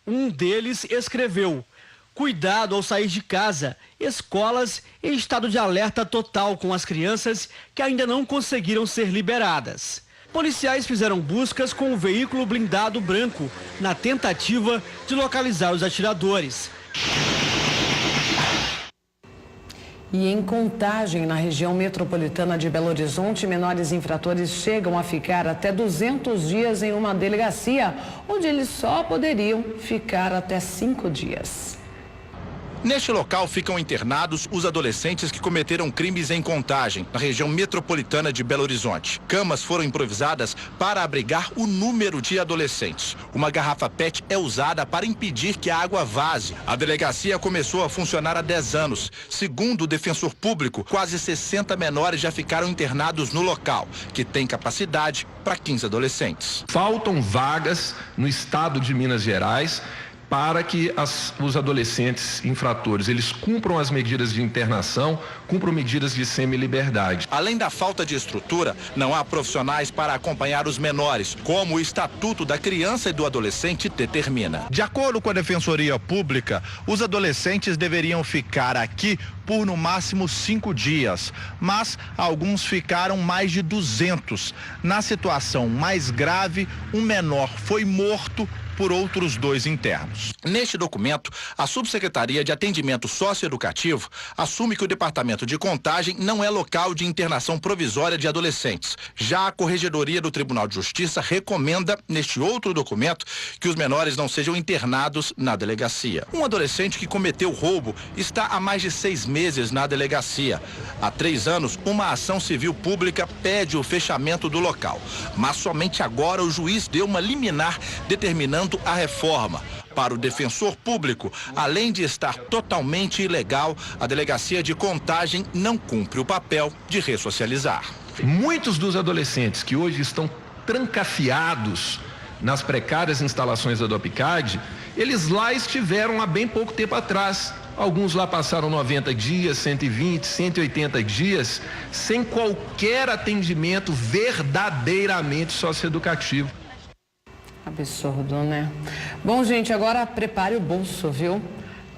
Speaker 11: Um deles escreveu: cuidado ao sair de casa, escolas em estado de alerta total com as crianças que ainda não conseguiram ser liberadas. Policiais fizeram buscas com um veículo blindado branco na tentativa de localizar os atiradores.
Speaker 1: E em Contagem, na região metropolitana de Belo Horizonte, menores infratores chegam a ficar até 200 dias em uma delegacia, onde eles só poderiam ficar até 5 dias.
Speaker 13: Neste local ficam internados os adolescentes que cometeram crimes em Contagem, na região metropolitana de Belo Horizonte. Camas foram improvisadas para abrigar o número de adolescentes. Uma garrafa PET é usada para impedir que a água vaze. A delegacia começou a funcionar há 10 anos. Segundo o defensor público, quase 60 menores já ficaram internados no local, que tem capacidade para 15 adolescentes.
Speaker 14: Faltam vagas no estado de Minas Gerais para que os adolescentes infratores, eles cumpram as medidas de internação, cumpram medidas de semi-liberdade.
Speaker 13: Além da falta de estrutura, não há profissionais para acompanhar os menores, como o Estatuto da Criança e do Adolescente determina.
Speaker 15: De acordo com a Defensoria Pública, os adolescentes deveriam ficar aqui por no máximo 5 dias, mas alguns ficaram mais de 200. Na situação mais grave, um menor foi morto por outros 2 internos.
Speaker 13: Neste documento, a Subsecretaria de Atendimento Socioeducativo assume que o Departamento de Contagem não é local de internação provisória de adolescentes. Já a Corregedoria do Tribunal de Justiça recomenda, neste outro documento, que os menores não sejam internados na delegacia. Um adolescente que cometeu roubo está há mais de 6 meses na delegacia. Há 3 anos, uma ação civil pública pede o fechamento do local. Mas somente agora o juiz deu uma liminar determinando a reforma. Para o defensor público, além de estar totalmente ilegal, a delegacia de Contagem não cumpre o papel de ressocializar.
Speaker 14: Muitos dos adolescentes que hoje estão trancafiados nas precárias instalações da DOPCAD, eles lá estiveram há bem pouco tempo atrás. Alguns lá passaram 90 dias, 120, 180 dias, sem qualquer atendimento verdadeiramente socioeducativo.
Speaker 1: Absurdo, né? Bom, gente, agora prepare o bolso, viu?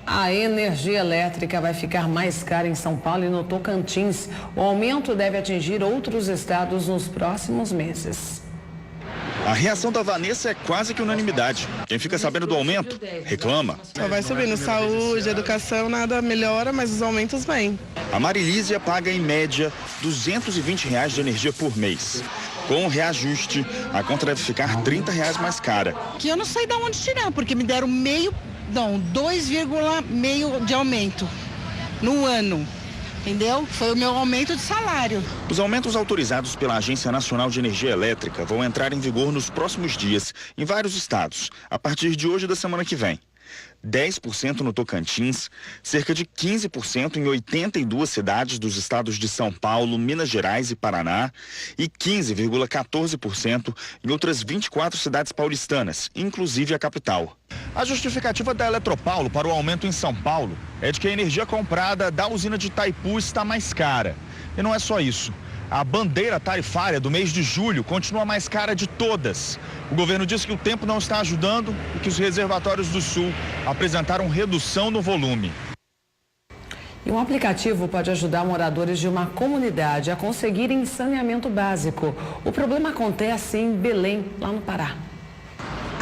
Speaker 1: A energia elétrica vai ficar mais cara em São Paulo e no Tocantins. O aumento deve atingir outros estados nos próximos meses.
Speaker 16: A reação da Vanessa é quase que unanimidade. Quem fica sabendo do aumento, reclama.
Speaker 18: Só vai subindo. Saúde, educação, nada melhora, mas os aumentos vêm.
Speaker 16: A Marilísia paga em média R$220 de energia por mês. Com o reajuste, a conta deve ficar R$30 mais cara.
Speaker 19: Que eu não sei de onde tirar, porque me deram 2,5 de aumento no ano. entendeu? Foi o meu aumento de salário.
Speaker 16: Os aumentos autorizados pela Agência Nacional de Energia Elétrica vão entrar em vigor nos próximos dias, em vários estados, a partir de hoje da semana que vem. 10% no Tocantins, cerca de 15% em 82 cidades dos estados de São Paulo, Minas Gerais e Paraná e 15,14% em outras 24 cidades paulistanas, inclusive a capital. A justificativa da Eletropaulo para o aumento em São Paulo é de que a energia comprada da usina de Itaipu está mais cara. E não é só isso. A bandeira tarifária do mês de julho continua mais cara de todas. O governo diz que o tempo não está ajudando e que os reservatórios do Sul apresentaram redução no volume.
Speaker 1: E um aplicativo pode ajudar moradores de uma comunidade a conseguirem saneamento básico. O problema acontece em Belém, lá no Pará.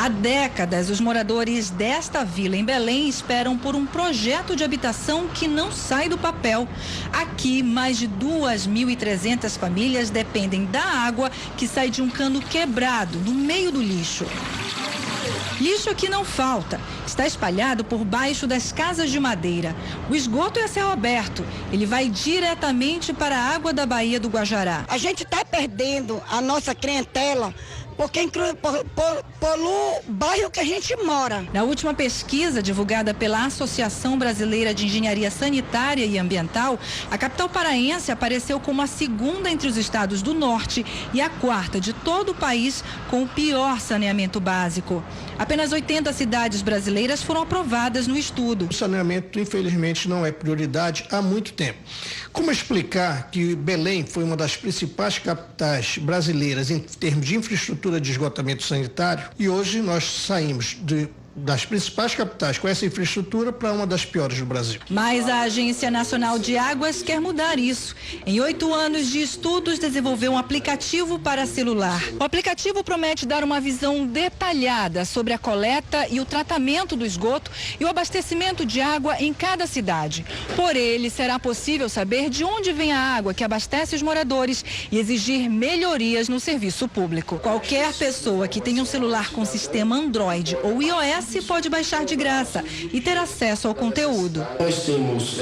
Speaker 2: Há décadas, os moradores desta vila em Belém esperam por um projeto de habitação que não sai do papel. Aqui, mais de 2.300 famílias dependem da água que sai de um cano quebrado no meio do lixo. Lixo que não falta, está espalhado por baixo das casas de madeira. O esgoto é a céu aberto, ele vai diretamente para a água da Baía do Guajará.
Speaker 19: A gente está perdendo a nossa clientela porque polui o bairro que a gente mora.
Speaker 2: Na última pesquisa divulgada pela Associação Brasileira de Engenharia Sanitária e Ambiental, a capital paraense apareceu como a segunda entre os estados do norte e a quarta de todo o país com o pior saneamento básico. Apenas 80 cidades brasileiras foram aprovadas no estudo.
Speaker 3: O saneamento, infelizmente, não é prioridade há muito tempo. Como explicar que Belém foi uma das principais capitais brasileiras em termos de infraestrutura de esgotamento sanitário e hoje nós saímos das principais capitais com essa infraestrutura para uma das piores do Brasil.
Speaker 2: Mas a Agência Nacional de Águas quer mudar isso. Em 8 anos de estudos, desenvolveu um aplicativo para celular. O aplicativo promete dar uma visão detalhada sobre a coleta e o tratamento do esgoto e o abastecimento de água em cada cidade. Por ele, será possível saber de onde vem a água que abastece os moradores e exigir melhorias no serviço público. Qualquer pessoa que tenha um celular com sistema Android ou iOS pode baixar de graça e ter acesso ao conteúdo.
Speaker 9: Nós temos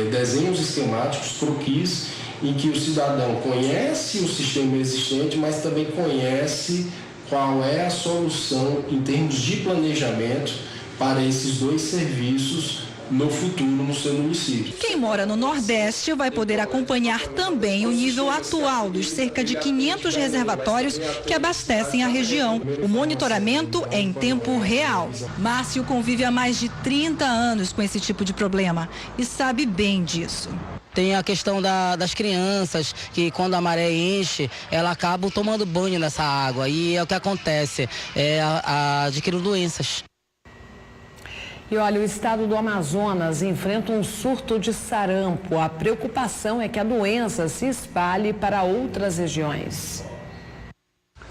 Speaker 9: desenhos esquemáticos, croquis, em que o cidadão conhece o sistema existente, mas também conhece qual é a solução em termos de planejamento para esses dois serviços no futuro no seu município.
Speaker 2: Quem mora no Nordeste vai poder acompanhar também o nível atual dos cerca de 500 reservatórios que abastecem a região. O monitoramento é em tempo real. Márcio convive há mais de 30 anos com esse tipo de problema e sabe bem disso.
Speaker 17: Tem a questão das crianças, que quando a maré enche, ela acaba tomando banho nessa água e é o que acontece, adquirindo doenças.
Speaker 1: E olha, o estado do Amazonas enfrenta um surto de sarampo. A preocupação é que a doença se espalhe para outras regiões.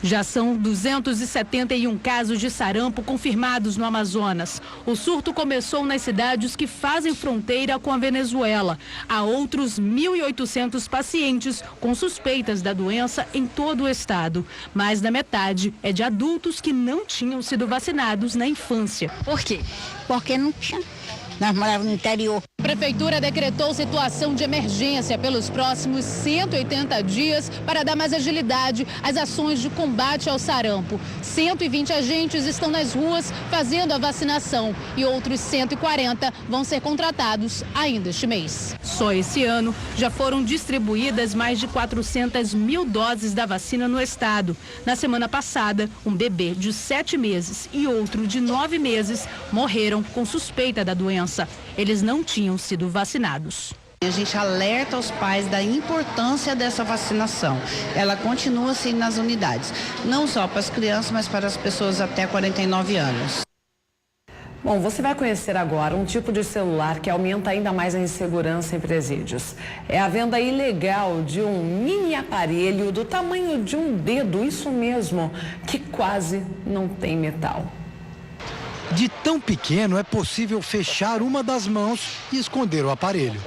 Speaker 20: Já são 271 casos de sarampo confirmados no Amazonas. O surto começou nas cidades que fazem fronteira com a Venezuela. Há outros 1.800 pacientes com suspeitas da doença em todo o estado. Mais da metade é de adultos que não tinham sido vacinados na infância.
Speaker 27: Por quê? Porque não tinha. Nós morávamos no interior.
Speaker 25: A prefeitura decretou situação de emergência pelos próximos 180 dias para dar mais agilidade às ações de combate ao sarampo. 120 agentes estão nas ruas fazendo a vacinação e outros 140 vão ser contratados ainda este mês.
Speaker 20: Só esse ano já foram distribuídas mais de 400 mil doses da vacina no estado. Na semana passada, um bebê de 7 meses e outro de 9 meses morreram com suspeita da doença. Eles não tinham sido vacinados.
Speaker 21: A gente alerta os pais da importância dessa vacinação. Ela continua assim nas unidades, não só para as crianças, mas para as pessoas até 49 anos.
Speaker 1: Bom, você vai conhecer agora um tipo de celular que aumenta ainda mais a insegurança em presídios. É a venda ilegal de um mini aparelho do tamanho de um dedo, isso mesmo, que quase não tem metal.
Speaker 4: De tão pequeno é possível fechar uma das mãos e esconder o aparelho.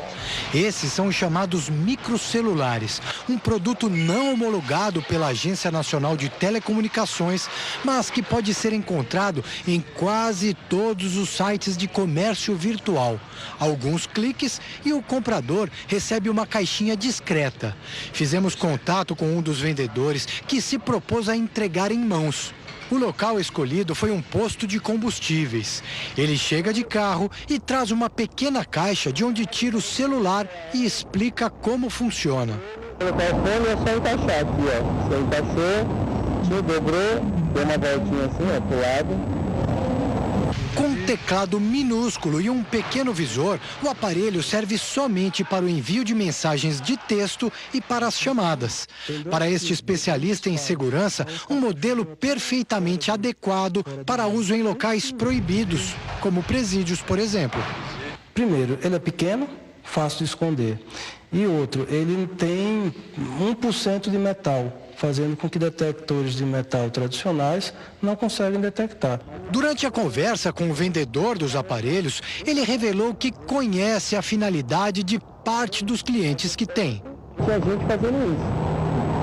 Speaker 4: Esses são os chamados microcelulares, um produto não homologado pela Agência Nacional de Telecomunicações, mas que pode ser encontrado em quase todos os sites de comércio virtual. Alguns cliques e o comprador recebe uma caixinha discreta. Fizemos contato com um dos vendedores que se propôs a entregar em mãos. O local escolhido foi um posto de combustíveis. Ele chega de carro e traz uma pequena caixa de onde tira o celular e explica como funciona.
Speaker 5: O telefone é só encaixar aqui, ó. Você encaixou, dobrou, deu uma voltinha assim, ó, pro lado.
Speaker 4: Com um teclado minúsculo e um pequeno visor, o aparelho serve somente para o envio de mensagens de texto e para as chamadas. Para este especialista em segurança, um modelo perfeitamente adequado para uso em locais proibidos, como presídios, por exemplo.
Speaker 6: Primeiro, ele é pequeno, fácil de esconder. E outro, ele tem 1% de metal, fazendo com que detectores de metal tradicionais não conseguem detectar.
Speaker 4: Durante a conversa com o vendedor dos aparelhos, ele revelou que conhece a finalidade de parte dos clientes que tem.
Speaker 5: Tinha gente fazendo isso,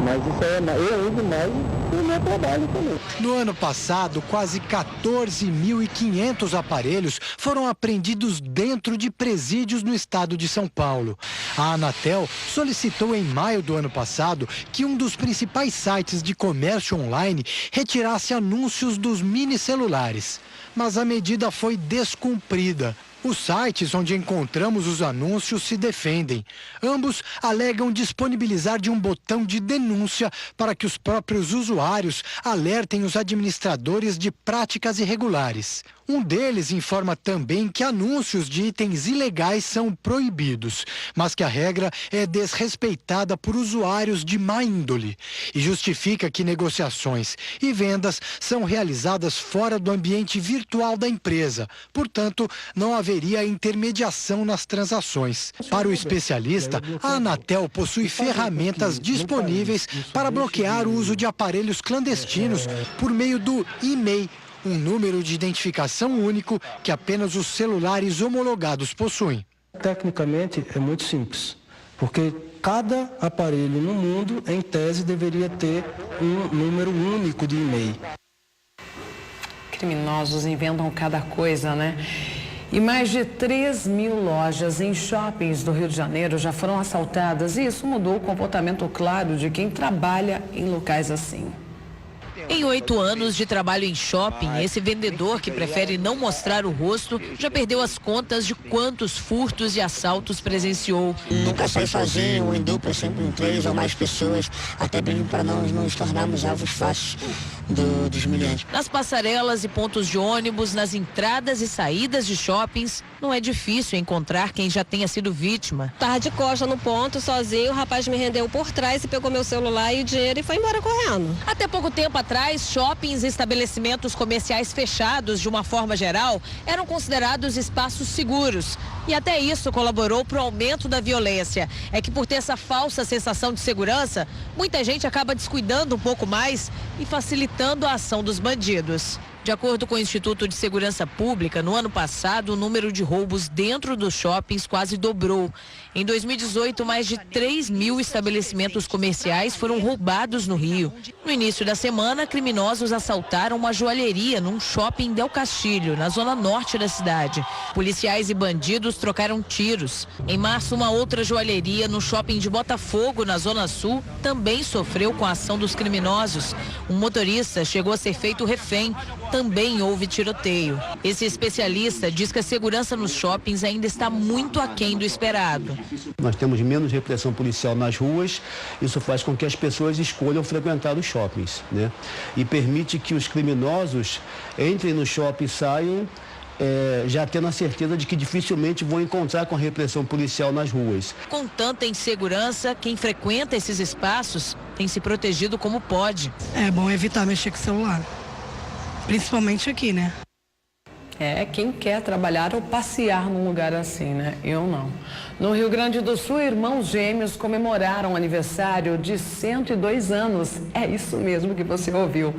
Speaker 5: mas isso eu uso mais no meu trabalho também.
Speaker 4: No ano passado, quase 14.500 aparelhos foram apreendidos dentro de presídios no estado de São Paulo. A Anatel solicitou em maio do ano passado que um dos principais sites de comércio online retirasse anúncios dos mini-celulares. Mas a medida foi descumprida. Os sites onde encontramos os anúncios se defendem. Ambos alegam disponibilizar de um botão de denúncia para que os próprios usuários alertem os administradores de práticas irregulares. Um deles informa também que anúncios de itens ilegais são proibidos, mas que a regra é desrespeitada por usuários de má índole e justifica que negociações e vendas são realizadas fora do ambiente virtual da empresa. Portanto, não haveria intermediação nas transações. Para o especialista, a Anatel possui ferramentas disponíveis para bloquear o uso de aparelhos clandestinos por meio do e-mail, um número de identificação único que apenas os celulares homologados possuem.
Speaker 6: Tecnicamente é muito simples, porque cada aparelho no mundo, em tese, deveria ter um número único de e-mail.
Speaker 1: Criminosos inventam cada coisa, né? E mais de 3.000 lojas em shoppings do Rio de Janeiro já foram assaltadas e isso mudou o comportamento claro de quem trabalha em locais assim.
Speaker 7: Em 8 anos de trabalho em shopping, esse vendedor que prefere não mostrar o rosto já perdeu as contas de quantos furtos e assaltos presenciou.
Speaker 22: Nunca saí sozinho, em dupla, sempre em 3 ou mais pessoas, até mesmo para nós não nos tornarmos alvos fáceis dos milhares.
Speaker 7: Nas passarelas e pontos de ônibus, nas entradas e saídas de shoppings, não é difícil encontrar quem já tenha sido vítima.
Speaker 23: Tava de costa no ponto, sozinho, o rapaz me rendeu por trás e pegou meu celular e o dinheiro e foi embora correndo.
Speaker 7: Até pouco tempo atrás, shoppings e estabelecimentos comerciais fechados, de uma forma geral, eram considerados espaços seguros. E até isso colaborou para o aumento da violência. É que por ter essa falsa sensação de segurança, muita gente acaba descuidando um pouco mais e facilitando a ação dos bandidos. De acordo com o Instituto de Segurança Pública, no ano passado, o número de roubos dentro dos shoppings quase dobrou. Em 2018, mais de 3.000 estabelecimentos comerciais foram roubados no Rio. No início da semana, criminosos assaltaram uma joalheria num shopping em Del Castilho, na zona norte da cidade. Policiais e bandidos trocaram tiros. Em março, uma outra joalheria no shopping de Botafogo, na zona sul, também sofreu com a ação dos criminosos. Um motorista chegou a ser feito refém. Também houve tiroteio. Esse especialista diz que a segurança nos shoppings ainda está muito aquém do esperado.
Speaker 26: Nós temos menos repressão policial nas ruas, isso faz com que as pessoas escolham frequentar os shoppings, né? E permite que os criminosos entrem no shopping e saiam já tendo a certeza de que dificilmente vão encontrar com a repressão policial nas ruas.
Speaker 7: Com tanta insegurança, quem frequenta esses espaços tem se protegido como pode.
Speaker 28: É bom evitar mexer com o celular. Principalmente aqui, né?
Speaker 1: Quem quer trabalhar ou passear num lugar assim, né? Eu não. No Rio Grande do Sul, irmãos gêmeos comemoraram o aniversário de 102 anos. É isso mesmo que você ouviu.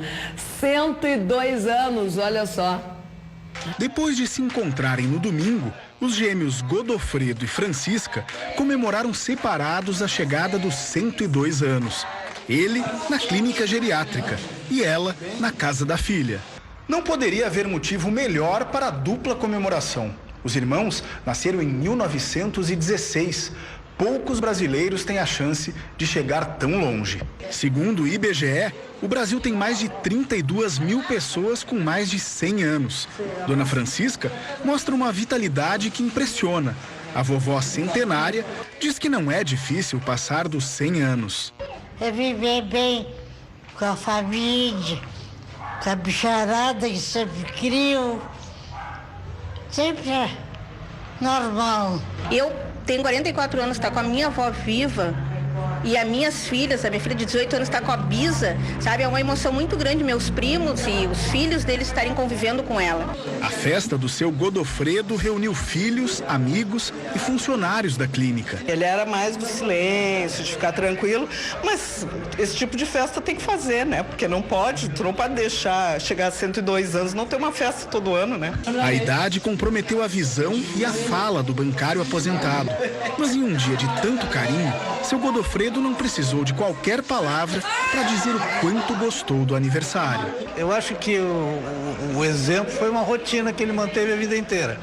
Speaker 1: 102 anos, olha só.
Speaker 8: Depois de se encontrarem no domingo, os gêmeos Godofredo e Francisca comemoraram separados a chegada dos 102 anos. Ele na clínica geriátrica e ela na casa da filha. Não poderia haver motivo melhor para a dupla comemoração. Os irmãos nasceram em 1916. Poucos brasileiros têm a chance de chegar tão longe. Segundo o IBGE, o Brasil tem mais de 32 mil pessoas com mais de 100 anos. Dona Francisca mostra uma vitalidade que impressiona. A vovó centenária diz que não é difícil passar dos 100 anos.
Speaker 10: É viver bem com a família, com a bicharada que sempre criou. Sempre é normal.
Speaker 11: Eu tenho 44 anos, está com a minha avó viva e as minhas filhas, a minha filha de 18 anos está com a bisa, sabe? É uma emoção muito grande, meus primos e os filhos deles estarem convivendo com ela.
Speaker 8: A festa do seu Godofredo reuniu filhos, amigos e funcionários da clínica.
Speaker 18: Ele era mais do silêncio, de ficar tranquilo, mas esse tipo de festa tem que fazer, né? Porque tu não pode deixar chegar a 102 anos, não ter uma festa todo ano, né?
Speaker 8: A idade comprometeu a visão e a fala do bancário aposentado. Mas em um dia de tanto carinho, seu Godofredo não precisou de qualquer palavra para dizer o quanto gostou do aniversário.
Speaker 12: Eu acho que o exemplo foi uma rotina que ele manteve a vida inteira.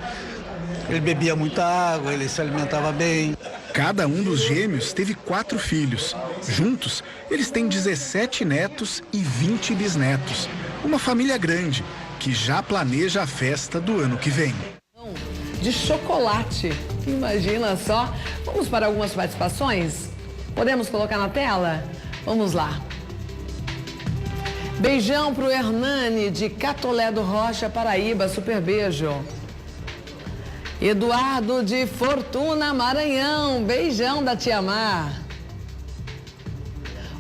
Speaker 12: Ele bebia muita água, ele se alimentava bem.
Speaker 8: Cada um dos gêmeos teve 4 filhos. Juntos, eles têm 17 netos e 20 bisnetos. Uma família grande que já planeja a festa do ano que vem.
Speaker 1: De chocolate, imagina só. Vamos para algumas participações? Podemos colocar na tela? Vamos lá. Beijão pro Hernani de Catolé do Rocha, Paraíba, super beijo. Eduardo de Fortuna, Maranhão, beijão da Tia Mar.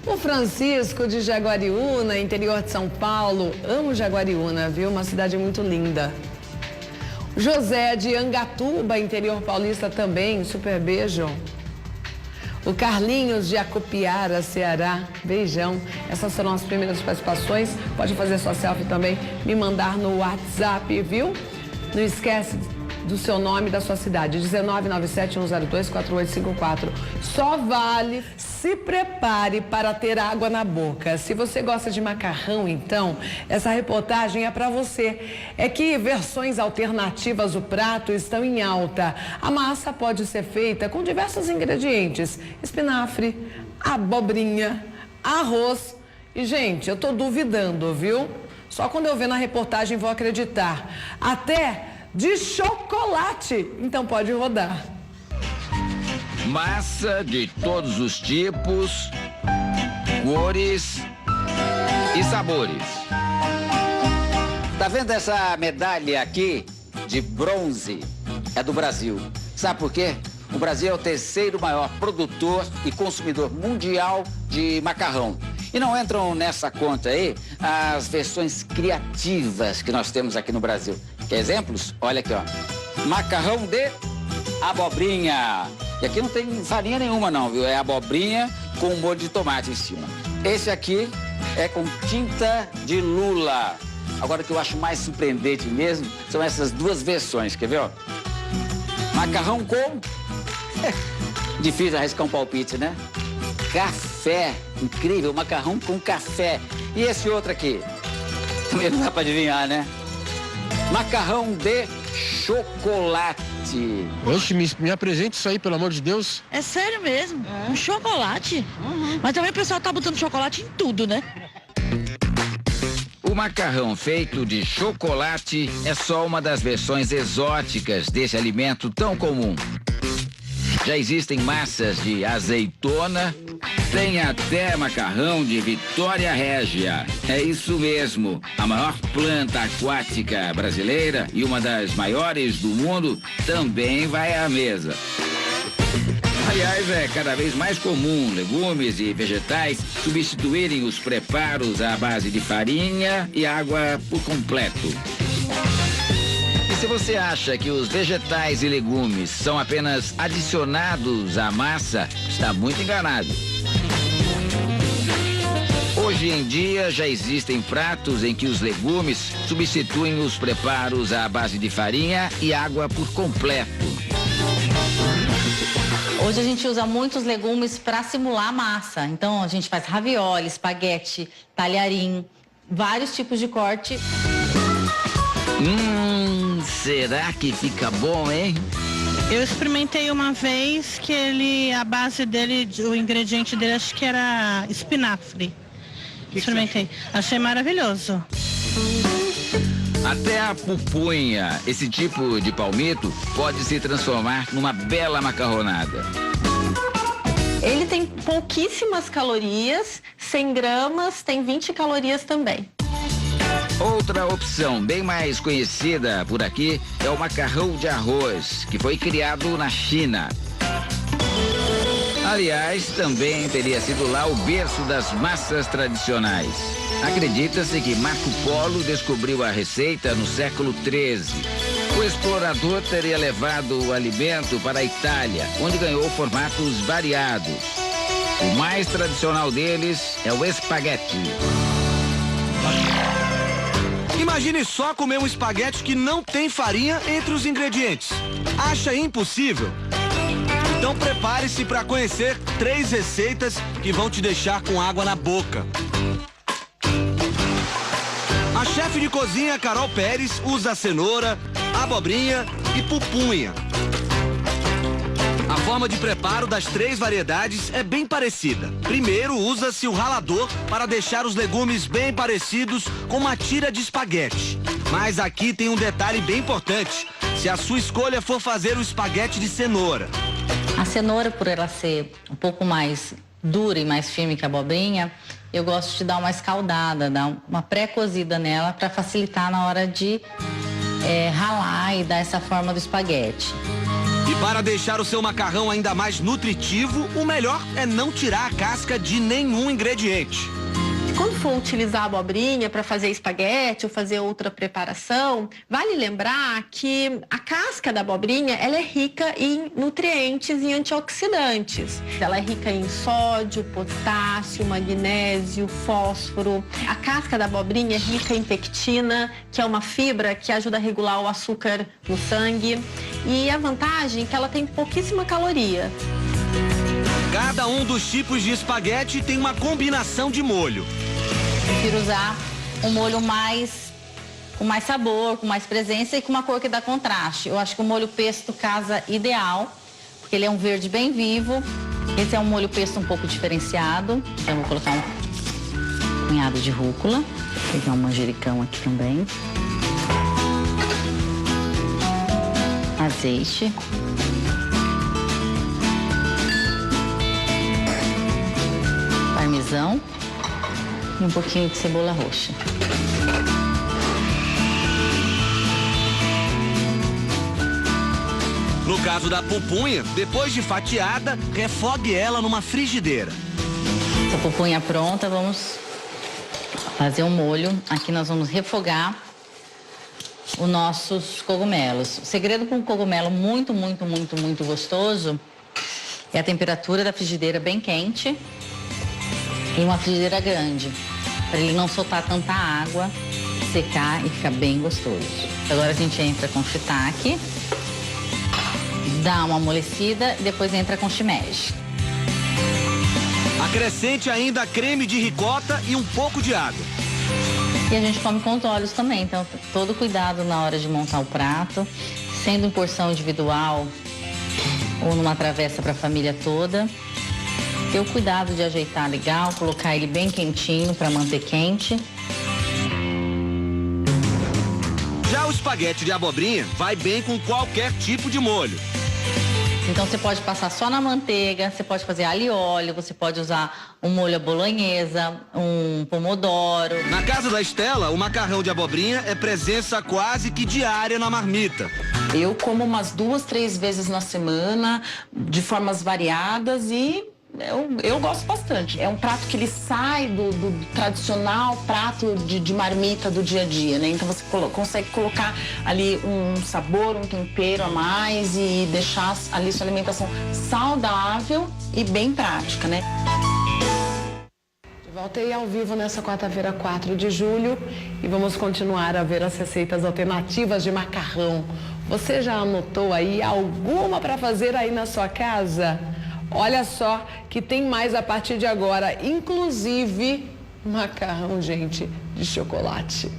Speaker 1: O Francisco de Jaguariúna, interior de São Paulo, amo Jaguariúna, viu? Uma cidade muito linda. José de Angatuba, interior paulista também, super beijo. O Carlinhos de Acopiara, Ceará, beijão. Essas foram as primeiras participações. Pode fazer sua selfie também, me mandar no WhatsApp, viu? Não esquece do seu nome e da sua cidade, 19971024854. Só vale, se prepare para ter água na boca. Se você gosta de macarrão, então, essa reportagem é para você. É que versões alternativas do prato estão em alta. A massa pode ser feita com diversos ingredientes: espinafre, abobrinha, arroz. E, gente, eu tô duvidando, viu? Só quando eu ver na reportagem vou acreditar. Até de chocolate. Então pode rodar.
Speaker 13: Massa de todos os tipos, cores e sabores. Tá vendo essa medalha aqui de bronze? É do Brasil. Sabe por quê? O Brasil é o terceiro maior produtor e consumidor mundial de macarrão. E não entram nessa conta aí as versões criativas que nós temos aqui no Brasil. Quer exemplos? Olha aqui, ó. Macarrão de abobrinha. E aqui não tem farinha nenhuma não, viu? É abobrinha com molho de tomate em cima. Esse aqui é com tinta de lula. Agora, o que eu acho mais surpreendente mesmo são essas duas versões, quer ver, ó? Macarrão com... difícil arriscar um palpite, né? Café. Incrível, macarrão com café. E esse outro aqui? Também não dá pra adivinhar, né? Macarrão de chocolate.
Speaker 14: Oxe, me apresente isso aí, pelo amor de Deus.
Speaker 15: É sério mesmo? Um chocolate? Mas também o pessoal tá botando chocolate em tudo, né?
Speaker 13: O macarrão feito de chocolate é só uma das versões exóticas desse alimento tão comum. Já existem massas de azeitona, tem até macarrão de Vitória Régia. É isso mesmo, a maior planta aquática brasileira e uma das maiores do mundo também vai à mesa. Aliás, é cada vez mais comum legumes e vegetais substituírem os preparos à base de farinha e água por completo. E se você acha que os vegetais e legumes são apenas adicionados à massa, está muito enganado. Hoje em dia já existem pratos em que os legumes substituem os preparos à base de farinha e água por completo.
Speaker 2: Hoje a gente usa muitos legumes para simular massa. Então a gente faz ravioli, espaguete, talharim, vários tipos de corte.
Speaker 13: Será que fica bom, hein?
Speaker 3: Eu experimentei uma vez que a base dele, o ingrediente dele, acho que era espinafre. Experimentei. Achei maravilhoso.
Speaker 13: Até a pupunha, esse tipo de palmito, pode se transformar numa bela macarronada.
Speaker 11: Ele tem pouquíssimas calorias, 100 gramas, tem 20 calorias também.
Speaker 13: Outra opção bem mais conhecida por aqui é o macarrão de arroz, que foi criado na China. Aliás, também teria sido lá o berço das massas tradicionais. Acredita-se que Marco Polo descobriu a receita no século XIII. O explorador teria levado o alimento para a Itália, onde ganhou formatos variados. O mais tradicional deles é o espaguete.
Speaker 9: Imagine só comer um espaguete que não tem farinha entre os ingredientes. Acha impossível? Então prepare-se para conhecer 3 receitas que vão te deixar com água na boca. A chefe de cozinha Carol Pérez usa cenoura, abobrinha e pupunha. A forma de preparo das 3 variedades é bem parecida. Primeiro, usa-se o ralador para deixar os legumes bem parecidos com uma tira de espaguete. Mas aqui tem um detalhe bem importante. Se a sua escolha for fazer o espaguete de cenoura.
Speaker 2: A cenoura, por ela ser um pouco mais dura e mais firme que a abobrinha, eu gosto de dar uma escaldada, dar uma pré-cozida nela para facilitar na hora de ralar e dar essa forma do espaguete.
Speaker 9: E para deixar o seu macarrão ainda mais nutritivo, o melhor é não tirar a casca de nenhum ingrediente.
Speaker 11: Quando for utilizar a abobrinha para fazer espaguete ou fazer outra preparação, vale lembrar que a casca da abobrinha ela é rica em nutrientes e antioxidantes. Ela é rica em sódio, potássio, magnésio, fósforo. A casca da abobrinha é rica em pectina, que é uma fibra que ajuda a regular o açúcar no sangue. E a vantagem é que ela tem pouquíssima caloria.
Speaker 9: Cada um dos tipos de espaguete tem uma combinação de molho.
Speaker 2: Prefiro usar um molho com mais sabor, com mais presença e com uma cor que dá contraste. Eu acho que o molho pesto casa ideal, porque ele é um verde bem vivo. Esse é um molho pesto um pouco diferenciado. Então eu vou colocar um punhado de rúcula. Vou pegar um manjericão aqui também. Azeite. Parmesão e um pouquinho de cebola roxa.
Speaker 9: No caso da pupunha, depois de fatiada, refogue ela numa frigideira.
Speaker 2: A pupunha pronta, vamos fazer um molho. Aqui nós vamos refogar os nossos cogumelos. O segredo para um cogumelo muito gostoso é a temperatura da frigideira bem quente. E uma frigideira grande, para ele não soltar tanta água, secar e ficar bem gostoso. Agora a gente entra com shiitake, dá uma amolecida e depois entra com shimeji.
Speaker 9: Acrescente ainda creme de ricota e um pouco de água.
Speaker 2: E a gente come com os olhos também, então todo cuidado na hora de montar o prato, sendo em porção individual ou numa travessa para a família toda. Ter o cuidado de ajeitar legal, colocar ele bem quentinho para manter quente.
Speaker 9: Já o espaguete de abobrinha vai bem com qualquer tipo de molho.
Speaker 2: Então você pode passar só na manteiga, você pode fazer alho e óleo, você pode usar um molho à bolonhesa, um pomodoro.
Speaker 9: Na casa da Estela, o macarrão de abobrinha é presença quase que diária na marmita.
Speaker 16: Eu como umas 2, 3 vezes na semana, de formas variadas e eu gosto bastante. É um prato que ele sai do tradicional prato de marmita do dia a dia, né? Então você consegue colocar ali um sabor, um tempero a mais e deixar ali sua alimentação saudável e bem prática, né?
Speaker 1: Voltei ao vivo nessa quarta-feira, 4 de julho, e vamos continuar a ver as receitas alternativas de macarrão. Você já anotou aí alguma para fazer aí na sua casa? Olha só que tem mais a partir de agora, inclusive macarrão, gente, de chocolate.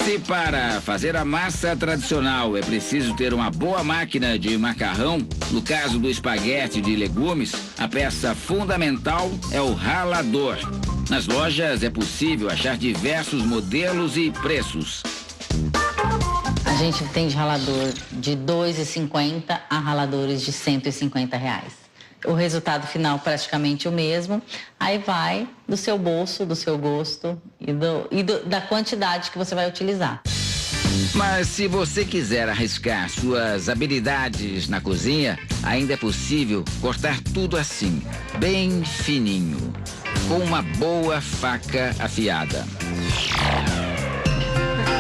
Speaker 13: Se para fazer a massa tradicional é preciso ter uma boa máquina de macarrão, no caso do espaguete de legumes, a peça fundamental é o ralador. Nas lojas é possível achar diversos modelos e preços.
Speaker 2: A gente tem de ralador de R$ 2,50 a raladores de R$ 150. O resultado final praticamente o mesmo, aí vai do seu bolso, do seu gosto e da quantidade que você vai utilizar.
Speaker 13: Mas se você quiser arriscar suas habilidades na cozinha, ainda é possível cortar tudo assim, bem fininho, com uma boa faca afiada.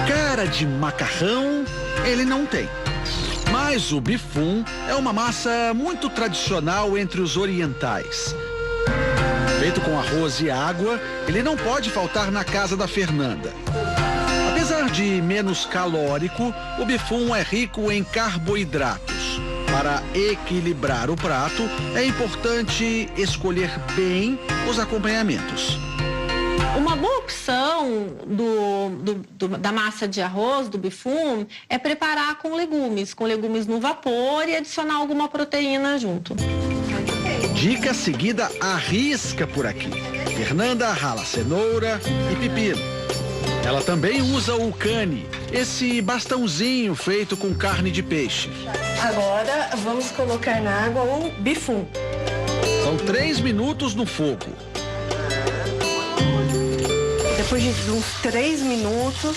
Speaker 5: Cara de macarrão, ele não tem. Mas o bifum é uma massa muito tradicional entre os orientais. Feito com arroz e água, ele não pode faltar na casa da Fernanda. Apesar de menos calórico, o bifum é rico em carboidratos. Para equilibrar o prato, é importante escolher bem os acompanhamentos.
Speaker 17: Uma boa opção da massa de arroz, do bifum, é preparar com legumes no vapor e adicionar alguma proteína junto.
Speaker 5: Dica seguida à risca por aqui. Fernanda rala cenoura e pepino. Ela também usa o cane, esse bastãozinho feito com carne de peixe.
Speaker 17: Agora vamos colocar na água o bifum.
Speaker 5: São 3 minutos no fogo.
Speaker 17: Depois de uns 3 minutos,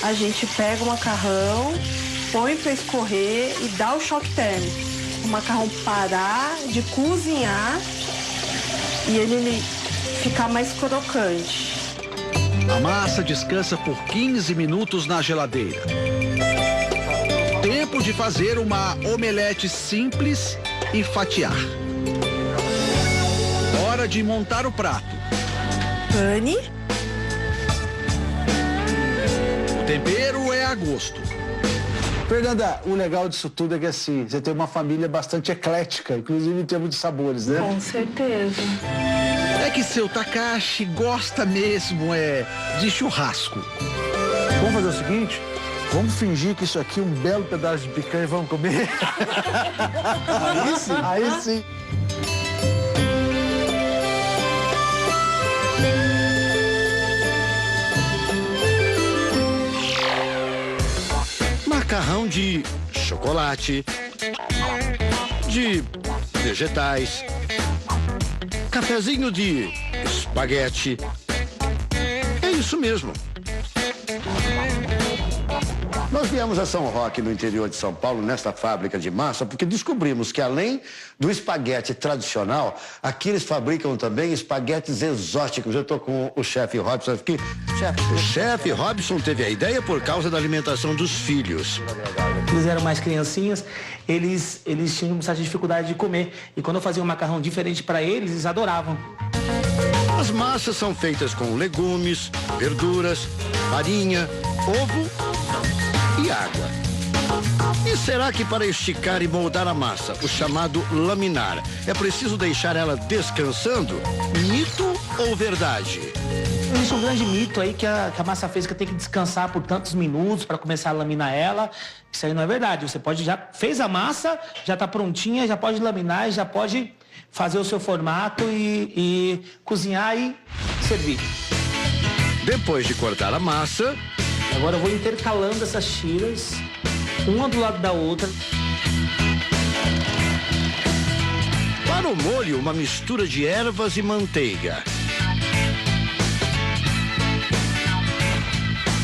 Speaker 17: a gente pega o macarrão, põe para escorrer e dá o choque térmico. O macarrão parar de cozinhar e ele ficar mais crocante.
Speaker 5: A massa descansa por 15 minutos na geladeira. Tempo de fazer uma omelete simples e fatiar. Hora de montar o prato.
Speaker 17: Pane.
Speaker 5: O tempero é a gosto.
Speaker 12: Fernanda, o legal disso tudo é que assim, você tem uma família bastante eclética, inclusive em termos de sabores, né?
Speaker 17: Com certeza.
Speaker 5: É que seu Takashi gosta mesmo de churrasco.
Speaker 12: Vamos fazer o seguinte? Vamos fingir que isso aqui é um belo pedaço de picanha e vamos comer? Aí sim. Aí sim.
Speaker 19: Macarrão de chocolate, de vegetais, cafezinho de espaguete. É isso mesmo.
Speaker 20: Nós viemos a São Roque, no interior de São Paulo, nesta fábrica de massa, porque descobrimos que além do espaguete tradicional, aqui eles fabricam também espaguetes exóticos. Eu estou com o chefe Robson aqui.
Speaker 19: O chefe Robson teve a ideia por causa da alimentação dos filhos.
Speaker 21: Eles eram mais criancinhas, eles tinham uma certa dificuldade de comer. E quando eu fazia um macarrão diferente para eles, eles adoravam.
Speaker 19: As massas são feitas com legumes, verduras, farinha, ovo e água. E será que para esticar e moldar a massa, o chamado laminar, é preciso deixar ela descansando? Mito ou verdade?
Speaker 21: Existe um grande mito aí que a massa fresca tem que descansar por tantos minutos para começar a laminar ela. Isso aí não é verdade. Você já fez a massa, já está prontinha, já pode laminar, já pode fazer o seu formato e cozinhar e servir.
Speaker 19: Depois de cortar a massa,
Speaker 21: agora eu vou intercalando essas tiras, uma do lado da outra.
Speaker 19: Para o molho, uma mistura de ervas e manteiga.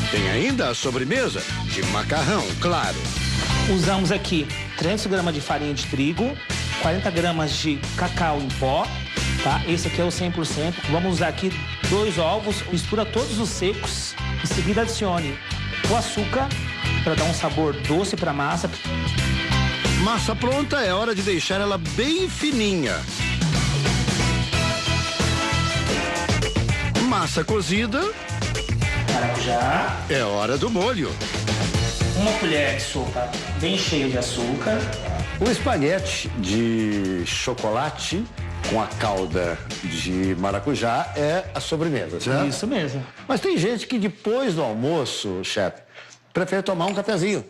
Speaker 19: Tem ainda a sobremesa de macarrão, claro.
Speaker 21: Usamos aqui 300 gramas de farinha de trigo, 40 gramas de cacau em pó, tá? Esse aqui é o 100%. Vamos usar aqui 2 ovos, mistura todos os secos. Em seguida adicione o açúcar para dar um sabor doce para a massa.
Speaker 19: Massa pronta, é hora de deixar ela bem fininha. Massa cozida.
Speaker 21: Maracujá.
Speaker 19: É hora do molho.
Speaker 21: Uma colher de sopa bem cheia de açúcar.
Speaker 20: O espaguete de chocolate com a calda de maracujá é a sobremesa, certo?
Speaker 21: Isso mesmo.
Speaker 20: Mas tem gente que depois do almoço, chefe, prefere tomar um cafezinho.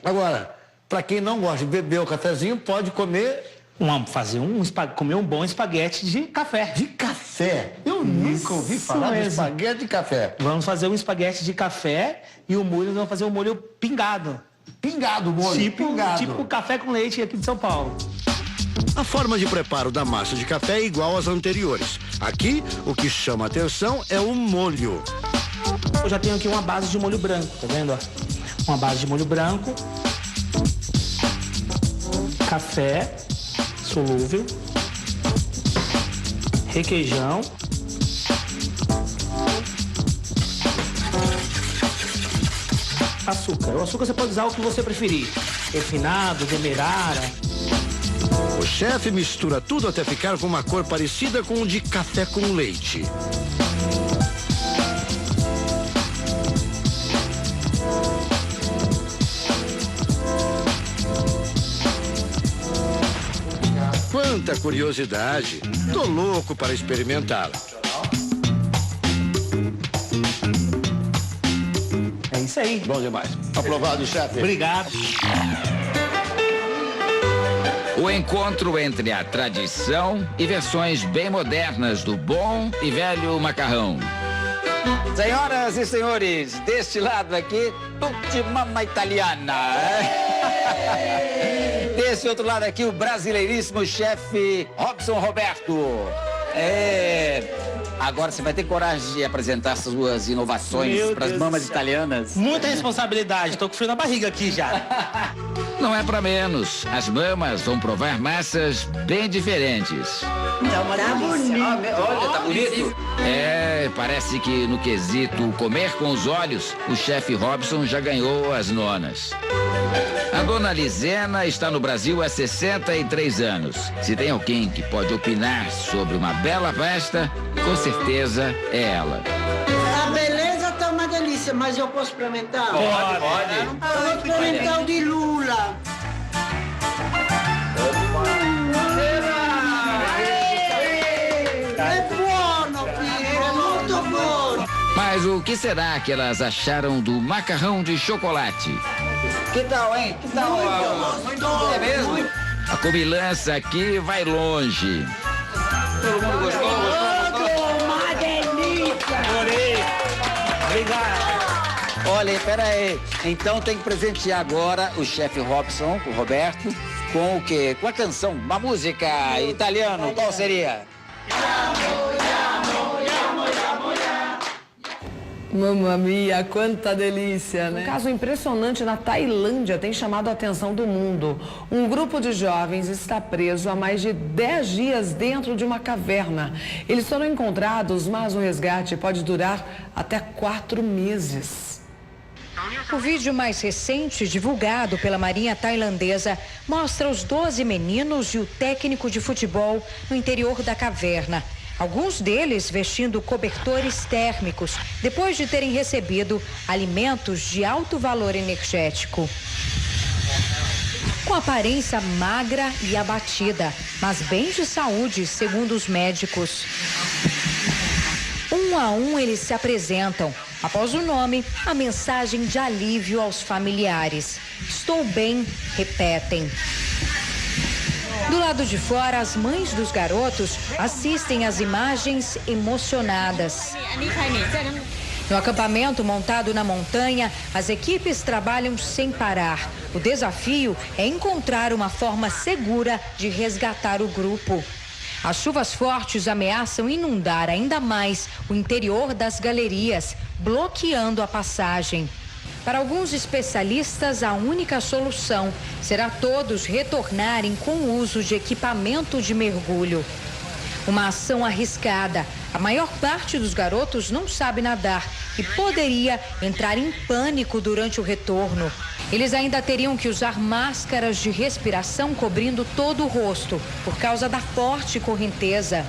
Speaker 20: Agora, para quem não gosta de beber o cafezinho, pode comer...
Speaker 21: comer um bom espaguete de café.
Speaker 20: De café? Eu nunca ouvi falar de espaguete de café.
Speaker 21: Vamos fazer um espaguete de café e o molho, vamos fazer um molho pingado.
Speaker 20: Pingado o molho?
Speaker 21: Tipo café com leite aqui de São Paulo.
Speaker 19: A forma de preparo da massa de café é igual às anteriores. Aqui, o que chama atenção é o molho.
Speaker 21: Eu já tenho aqui uma base de molho branco, tá vendo? Uma base de molho branco. Café solúvel. Requeijão. Açúcar. O açúcar você pode usar o que você preferir. Refinado, demerara.
Speaker 19: O chefe mistura tudo até ficar com uma cor parecida com o de café com leite. Quanta curiosidade. Tô louco para experimentá-la.
Speaker 21: É isso aí.
Speaker 20: Bom demais. Aprovado, chefe.
Speaker 21: Obrigado.
Speaker 13: O encontro entre a tradição e versões bem modernas do bom e velho macarrão. Senhoras e senhores, deste lado aqui, tutti mamma italiana. Desse outro lado aqui, o brasileiríssimo chefe Robson Roberto. Agora você vai ter coragem de apresentar suas inovações para as mamas italianas.
Speaker 21: Muita responsabilidade, tô com frio na barriga aqui já.
Speaker 13: Não é para menos. As mamas vão provar massas bem diferentes.
Speaker 10: Tá bonito.
Speaker 13: Olha, tá bonito. Parece que no quesito comer com os olhos, o chefe Robson já ganhou as nonas. A dona Lisena está no Brasil há 63 anos. Se tem alguém que pode opinar sobre uma bela festa, com certeza é ela.
Speaker 10: A beleza tá uma delícia, mas eu posso experimentar?
Speaker 13: Pode.
Speaker 10: Eu vou experimentar o de Lula. É bom, filho, é muito bom.
Speaker 13: Mas o que será que elas acharam do macarrão de chocolate? Que tal, hein? Que tal? Muito bom. É mesmo? A comilança aqui vai longe. Todo mundo gostou?
Speaker 10: Uma delícia.
Speaker 21: Adorei. Obrigado.
Speaker 13: Olha, pera aí. Então tem que presentear agora o chefe Robson, o Roberto, com o quê? Com a canção, uma música italiana. Qual seria?
Speaker 1: Mamma mia, quanta delícia, né? Um caso impressionante na Tailândia tem chamado a atenção do mundo. Um grupo de jovens está preso há mais de 10 dias dentro de uma caverna. Eles foram encontrados, mas o resgate pode durar até 4 meses.
Speaker 4: O vídeo mais recente, divulgado pela Marinha Tailandesa, mostra os 12 meninos e o técnico de futebol no interior da caverna. Alguns deles vestindo cobertores térmicos, depois de terem recebido alimentos de alto valor energético. Com aparência magra e abatida, mas bem de saúde, segundo os médicos. Um a um eles se apresentam. Após o nome, a mensagem de alívio aos familiares. Estou bem, repetem. Do lado de fora, as mães dos garotos assistem às imagens emocionadas. No acampamento montado na montanha, as equipes trabalham sem parar. O desafio é encontrar uma forma segura de resgatar o grupo. As chuvas fortes ameaçam inundar ainda mais o interior das galerias, bloqueando a passagem. Para alguns especialistas, a única solução será todos retornarem com o uso de equipamento de mergulho. Uma ação arriscada. A maior parte dos garotos não sabe nadar e poderia entrar em pânico durante o retorno. Eles ainda teriam que usar máscaras de respiração cobrindo todo o rosto, por causa da forte correnteza.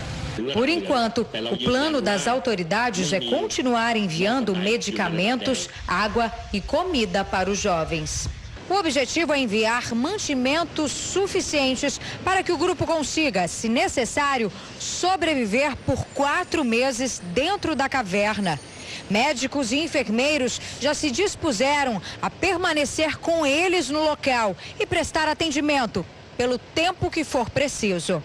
Speaker 4: Por enquanto, o plano das autoridades é continuar enviando medicamentos, água e comida para os jovens. O objetivo é enviar mantimentos suficientes para que o grupo consiga, se necessário, sobreviver por 4 meses dentro da caverna. Médicos e enfermeiros já se dispuseram a permanecer com eles no local e prestar atendimento pelo tempo que for preciso.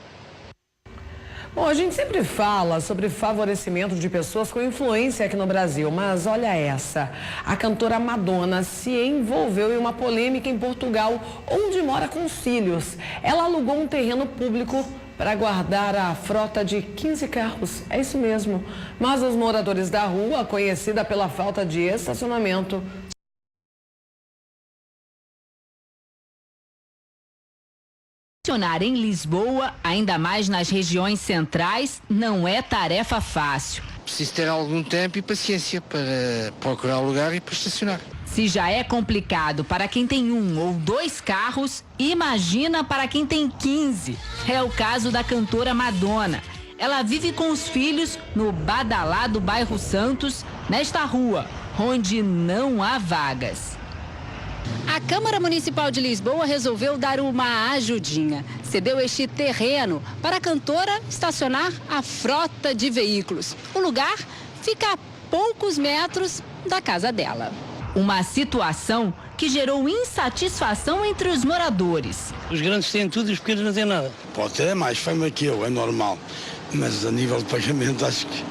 Speaker 1: Bom, a gente sempre fala sobre favorecimento de pessoas com influência aqui no Brasil, mas olha essa. A cantora Madonna se envolveu em uma polêmica em Portugal, onde mora com os filhos. Ela alugou um terreno público para guardar a frota de 15 carros. É isso mesmo. Mas os moradores da rua, conhecida pela falta de estacionamento,
Speaker 6: Estacionar em Lisboa, ainda mais nas regiões centrais, não é tarefa fácil.
Speaker 14: Preciso ter algum tempo e paciência para procurar lugar e para estacionar.
Speaker 6: Se já é complicado para quem tem 1 ou 2 carros, imagina para quem tem 15. É o caso da cantora Madonna. Ela vive com os filhos no badalado bairro Santos, nesta rua, onde não há vagas.
Speaker 7: A Câmara Municipal de Lisboa resolveu dar uma ajudinha. Cedeu este terreno para a cantora estacionar a frota de veículos. O lugar fica a poucos metros da casa dela.
Speaker 6: Uma situação que gerou insatisfação entre os moradores.
Speaker 14: Os grandes têm tudo e os pequenos não têm nada.
Speaker 22: Pode ter mais fama que eu, é normal. Mas a nível de pagamento acho que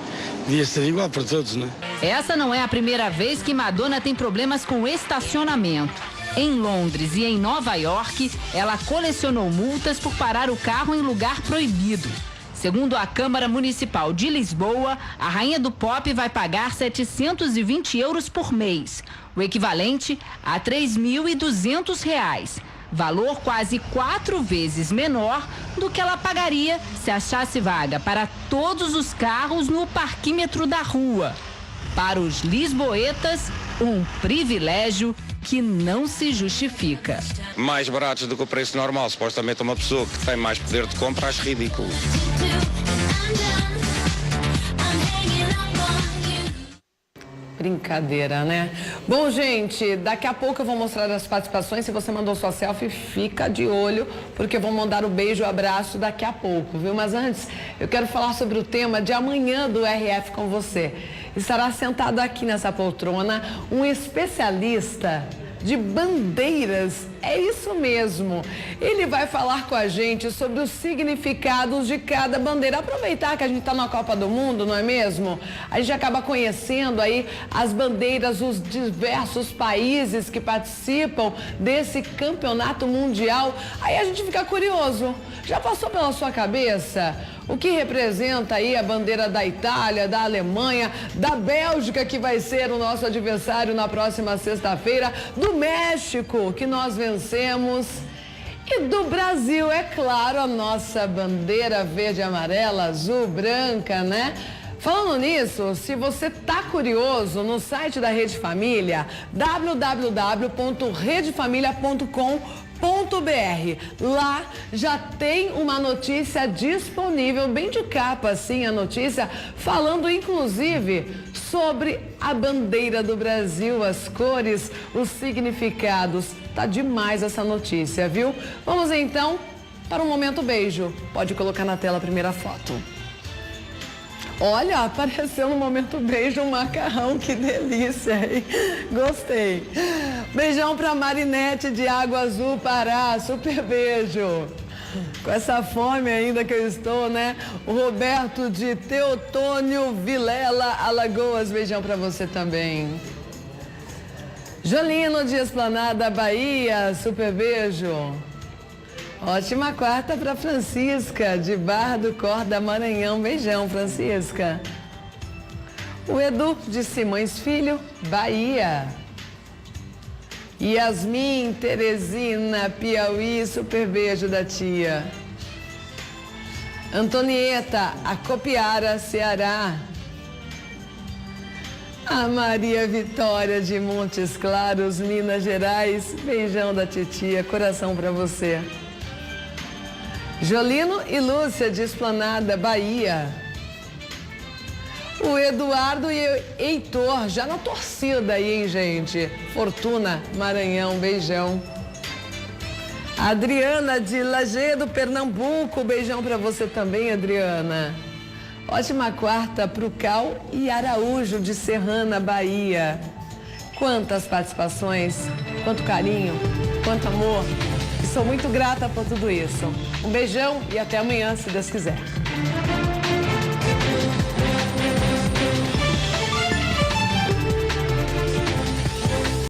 Speaker 22: devia ser igual para todos, não é?
Speaker 6: Essa não é a primeira vez que Madonna tem problemas com estacionamento. Em Londres e em Nova York, ela colecionou multas por parar o carro em lugar proibido. Segundo a Câmara Municipal de Lisboa, a rainha do pop vai pagar 720 euros por mês, o equivalente a R$ 3.200. Valor quase 4 vezes menor do que ela pagaria se achasse vaga para todos os carros no parquímetro da rua. Para os lisboetas, um privilégio que não se justifica.
Speaker 23: Mais baratos do que o preço normal. Supostamente uma pessoa que tem mais poder de compra acha ridículo.
Speaker 1: Brincadeira, né? Bom, gente, daqui a pouco eu vou mostrar as participações. Se você mandou sua selfie, fica de olho, porque eu vou mandar o beijo e o abraço daqui a pouco, viu? Mas antes, eu quero falar sobre o tema de amanhã do RF com você. Estará sentado aqui nessa poltrona um especialista de bandeiras. É isso mesmo. Ele vai falar com a gente sobre os significados de cada bandeira. Aproveitar que a gente está na Copa do Mundo, não é mesmo? A gente acaba conhecendo aí as bandeiras dos diversos países que participam desse campeonato mundial. Aí a gente fica curioso. Já passou pela sua cabeça o que representa aí a bandeira da Itália, da Alemanha, da Bélgica, que vai ser o nosso adversário na próxima sexta-feira, do México, que nós vencemos, e do Brasil, é claro, a nossa bandeira verde, amarela, azul, branca, né? Falando nisso, se você está curioso, no site da Rede Família, www.redefamilia.com.br. Lá já tem uma notícia disponível, bem de capa assim a notícia, falando inclusive sobre a bandeira do Brasil, as cores, os significados. Tá demais essa notícia, viu? Vamos então para um momento beijo. Pode colocar na tela a primeira foto. Olha, apareceu no momento beijo um macarrão, que delícia, hein? Gostei. Beijão pra Marinete de Água Azul, Pará, super beijo. Com essa fome ainda que eu estou, né? O Roberto de Teotônio Vilela, Alagoas, beijão pra você também. Jolino de Esplanada, Bahia, super beijo. Ótima quarta para Francisca, de Barra do Corda, Maranhão. Beijão, Francisca. O Edu, de Simões Filho, Bahia. Yasmin, Teresina, Piauí, super beijo da tia. Antonieta, Acopiara, Ceará. A Maria Vitória, de Montes Claros, Minas Gerais. Beijão da titia, coração para você. Jolino e Lúcia, de Esplanada, Bahia. O Eduardo e o Heitor já na torcida aí, hein, gente? Fortuna, Maranhão, beijão. A Adriana de Lajeado, Pernambuco, beijão pra você também, Adriana. Ótima quarta pro Cal e Araújo de Serrana, Bahia. Quantas participações, quanto carinho, quanto amor. E sou muito grata por tudo isso. Um beijão e até amanhã, se Deus quiser.